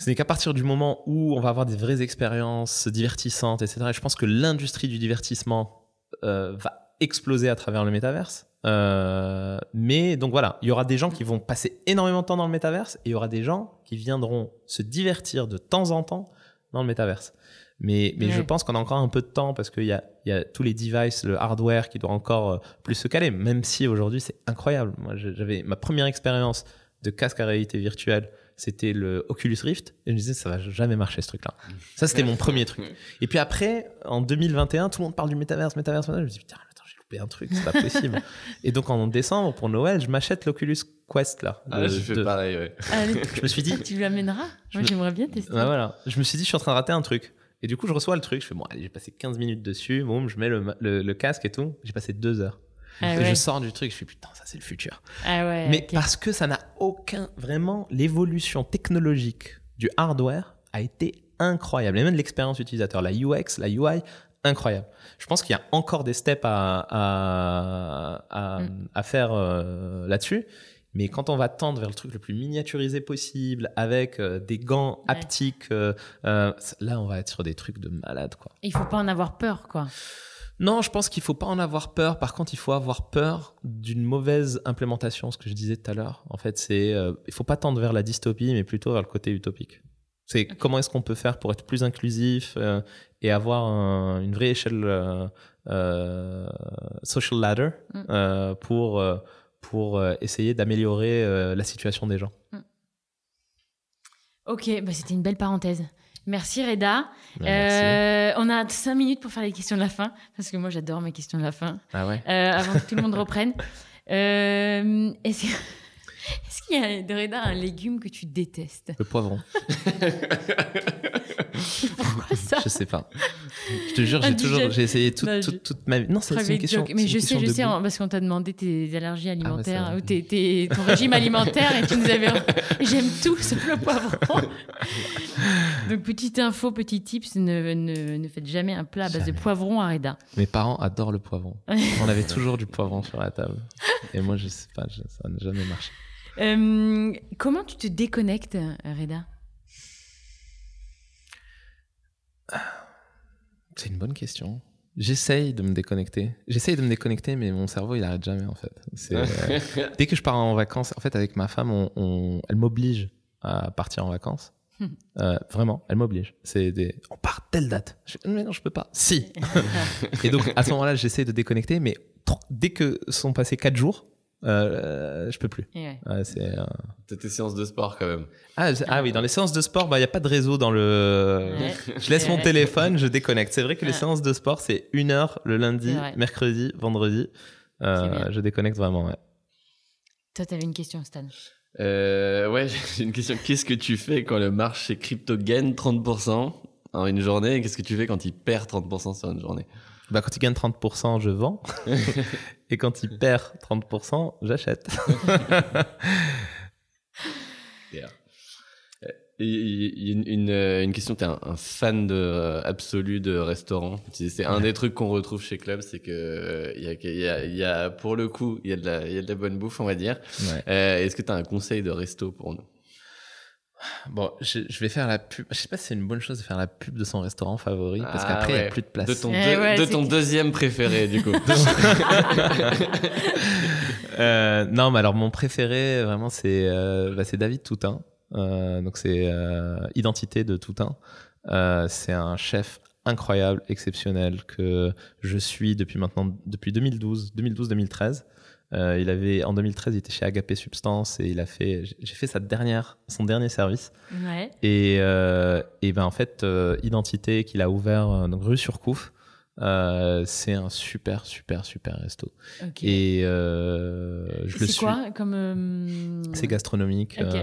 n'est qu'à partir du moment où on va avoir des vraies expériences divertissantes, etc. Et je pense que l'industrie du divertissement va exploser à travers le métaverse. Mais donc voilà, il y aura des gens qui vont passer énormément de temps dans le métaverse et il y aura des gens qui viendront se divertir de temps en temps dans le métaverse. Mais je pense qu'on a encore un peu de temps parce qu'il y a tous les devices, le hardware qui doit encore plus se caler, même si aujourd'hui c'est incroyable. Moi, j'avais ma première expérience de casque à réalité virtuelle, c'était le Oculus Rift, et je me disais ça va jamais marcher ce truc-là. Ça c'était mon premier truc. Et puis après, en 2021, tout le monde parle du métaverse. Je me dis putain, attends, j'ai loupé un truc, c'est pas possible. Et donc en décembre, pour Noël, je m'achète l'Oculus Quest là. J'ai fait pareil, ouais. Je me suis dit, tu l'amèneras. Moi j'aimerais bien tester. Ouais, voilà. Je me suis dit, je suis en train de rater un truc. Et du coup, je reçois le truc, je fais bon, allez, j'ai passé 15 minutes dessus, boum, je mets le casque et tout. J'ai passé 2 heures. Et je sors du truc, je fais putain, ça c'est le futur. Mais parce que ça n'a vraiment, l'évolution technologique du hardware a été incroyable. Et même l'expérience utilisateur, la UX, la UI, incroyable. Je pense qu'il y a encore des steps à faire là-dessus. Mais quand on va tendre vers le truc le plus miniaturisé possible, avec des gants haptiques, là, on va être sur des trucs de malade, quoi. Il faut pas en avoir peur, quoi. Non, je pense qu'il faut pas en avoir peur. Par contre, il faut avoir peur d'une mauvaise implémentation, ce que je disais tout à l'heure. En fait, il faut pas tendre vers la dystopie, mais plutôt vers le côté utopique. C'est comment est-ce qu'on peut faire pour être plus inclusif et avoir une vraie échelle social ladder pour essayer d'améliorer la situation des gens. Ok, c'était une belle parenthèse. Merci Reda. Merci. On a 5 minutes pour faire les questions de la fin, parce que moi j'adore mes questions de la fin. Ah ouais. Avant que tout le monde reprenne. Est-ce qu'il y a de Reda un légume que tu détestes? Le poivron. Pourquoi ça? Je sais pas. Je te jure, j'ai essayé toute ma vie. Non, c'est une question. Mais je sais, parce qu'on t'a demandé tes allergies alimentaires ou ton régime alimentaire et tu nous avais. J'aime tout sauf le poivron. Donc petite info, petit tips, ne faites jamais un plat à base de poivron à Reda. Mes parents adorent le poivron. On avait toujours du poivron sur la table. Et moi, je sais pas, ça n'a jamais marché. Comment tu te déconnectes, Reda? C'est une bonne question. J'essaye de me déconnecter, mais mon cerveau, il arrête jamais, en fait. Dès que je pars en vacances, en fait, avec ma femme, elle m'oblige à partir en vacances. Vraiment, elle m'oblige. On part telle date. Mais non, je peux pas. Si. Et donc, à ce moment-là, j'essaie de déconnecter, mais dès que sont passés 4 jours, je peux plus. T'as tes séances de sport quand même. Ah oui, dans les séances de sport, il y a pas de réseau dans le. Je laisse mon téléphone, je déconnecte. C'est vrai que les séances de sport, c'est 1 heure le lundi, mercredi, vendredi. Je déconnecte vraiment. Ouais. Toi, t'avais une question, Stan. Ouais, j'ai une question. Qu'est-ce que tu fais quand le marché crypto gagne 30% en une journée, et qu'est-ce que tu fais quand il perd 30% sur une journée? Quand il gagne 30%, je vends. Et quand il perd 30%, j'achète. Il y a une question. Tu es un fan absolu de restaurants. C'est un des trucs qu'on retrouve chez Club, c'est que il y a pour le coup, il y a de la bonne bouffe, on va dire. Ouais. Est-ce que tu as un conseil de resto pour nous? Bon, je vais faire la pub. Je sais pas si c'est une bonne chose de faire la pub de son restaurant favori, parce qu'après, il n'y a plus de place. De ton deuxième préféré, du coup. Non, mais alors, mon préféré, vraiment, c'est David Toutain. Donc, c'est Identité de Toutain. C'est un chef incroyable, exceptionnel, que je suis depuis 2012-2013. En 2013, il était chez Agapé Substance et j'ai fait son dernier service. Ouais. Et ben en fait, Identité qu'il a ouvert donc rue Surcouf, C'est un super resto. Ok. Et je le C'est suis. quoi comme C'est gastronomique. Ok.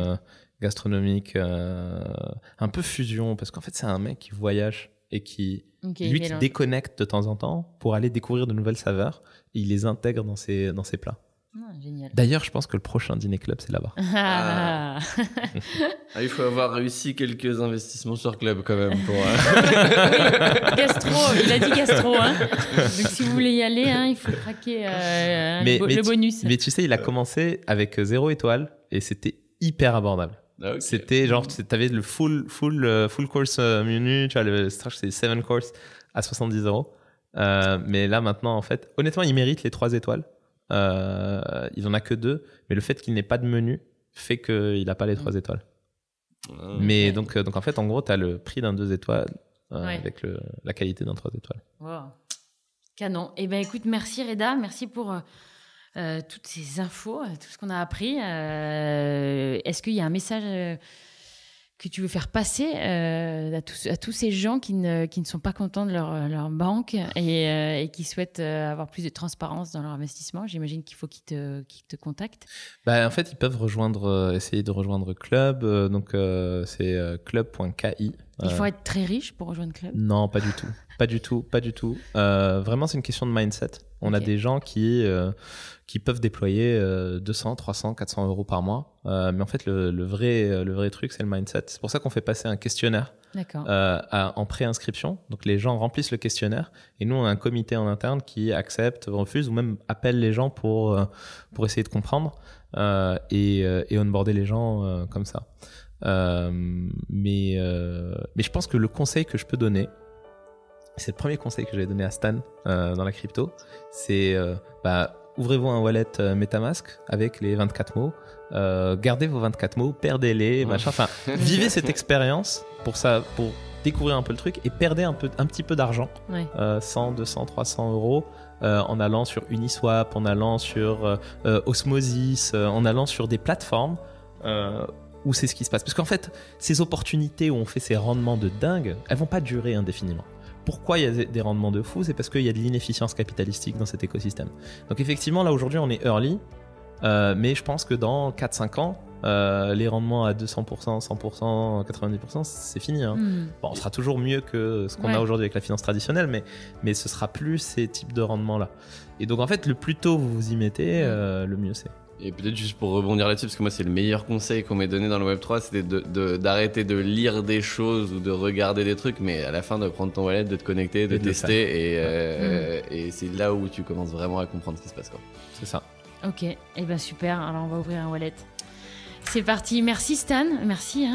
Gastronomique, un peu fusion, parce qu'en fait, c'est un mec qui voyage et qui qui mélange. déconnecte de temps en temps pour aller découvrir de nouvelles saveurs. Et il les intègre dans ses plats. Ah, génial. D'ailleurs, je pense que le prochain dîner club, c'est là-bas. Ah. Ah, il faut avoir réussi quelques investissements sur Club quand même pour. Gastro, il a dit gastro. Hein. Donc si vous voulez y aller, hein, il faut craquer le bonus. Mais tu sais, il a commencé avec 0 étoile et c'était hyper abordable. Ah, ok. C'était genre, t'avais le full course menu, tu vois, c'est 7 courses à 70 €. Mais là, maintenant, en fait, honnêtement, il mérite les 3 étoiles. Il en a que 2, mais le fait qu'il n'ait pas de menu fait qu'il n'a pas les 3 étoiles. Ah. Mais donc, en fait, en gros, tu as le prix d'un 2 étoiles Ouais. avec la qualité d'un 3 étoiles. Wow. Canon. Eh ben écoute, merci Reda, merci pour toutes ces infos, tout ce qu'on a appris. Est-ce qu'il y a un message que tu veux faire passer à tous ces gens qui ne sont pas contents de leur banque et qui souhaitent avoir plus de transparence dans leur investissement? J'imagine qu'il faut qu'ils te contactent. Bah, en fait, ils peuvent essayer de rejoindre Club. Donc, c'est club.ki. Il faut être très riche pour rejoindre Club? Non, pas du tout. Pas du tout. Vraiment, c'est une question de mindset. On a Ok. des gens qui peuvent déployer 200, 300, 400 € par mois. Mais en fait, le vrai truc, c'est le mindset. C'est pour ça qu'on fait passer un questionnaire D'accord. en préinscription. Donc, les gens remplissent le questionnaire et nous, on a un comité en interne qui accepte, refuse ou même appelle les gens pour essayer de comprendre et onboarder les gens comme ça. Mais je pense que le conseil que je peux donner, c'est le premier conseil que j'avais donné à Stan dans la crypto, c'est ouvrez-vous un wallet MetaMask avec les 24 mots, gardez vos 24 mots, perdez-les, machin. Enfin, vivez cette expérience pour découvrir un peu le truc et perdez un petit peu d'argent, Ouais. 100, 200, 300 € en allant sur Uniswap, en allant sur Osmosis, en allant sur des plateformes où c'est ce qui se passe. Parce qu'en fait, ces opportunités où on fait ces rendements de dingue, elles vont pas durer indéfiniment. Pourquoi il y a des rendements de fou? C'est parce qu'il y a de l'inefficience capitalistique dans cet écosystème. Donc effectivement, là aujourd'hui, on est early, mais je pense que dans 4-5 ans, les rendements à 200%, 100%, 90%, c'est fini. Hein. Bon, on sera toujours mieux que ce qu'on a aujourd'hui avec la finance traditionnelle, mais ce sera plus ces types de rendements-là. Et donc en fait, le plus tôt vous vous y mettez, le mieux c'est. Et peut-être juste pour rebondir là-dessus, parce que moi c'est le meilleur conseil qu'on m'ait donné dans le Web3, c'était d'arrêter de lire des choses ou de regarder des trucs, mais à la fin de prendre ton wallet, de te connecter, de tester, et c'est là où tu commences vraiment à comprendre ce qui se passe, quoi. C'est ça. Ok, et ben super, alors on va ouvrir un wallet. C'est parti, merci Stan, merci,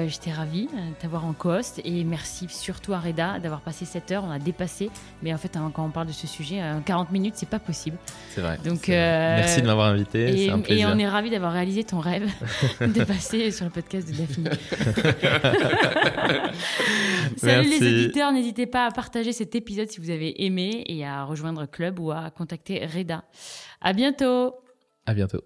j'étais ravie de t'avoir en co-host et merci surtout à Reda d'avoir passé cette heure, on a dépassé, mais en fait quand on parle de ce sujet, 40 minutes c'est pas possible. C'est vrai. Donc, merci de m'avoir invité, c'est un plaisir. Et on est ravis d'avoir réalisé ton rêve de passer sur le podcast de Daphne. Salut Merci. les auditeurs, n'hésitez pas à partager cet épisode si vous avez aimé et à rejoindre Club ou à contacter Reda. À bientôt. À bientôt.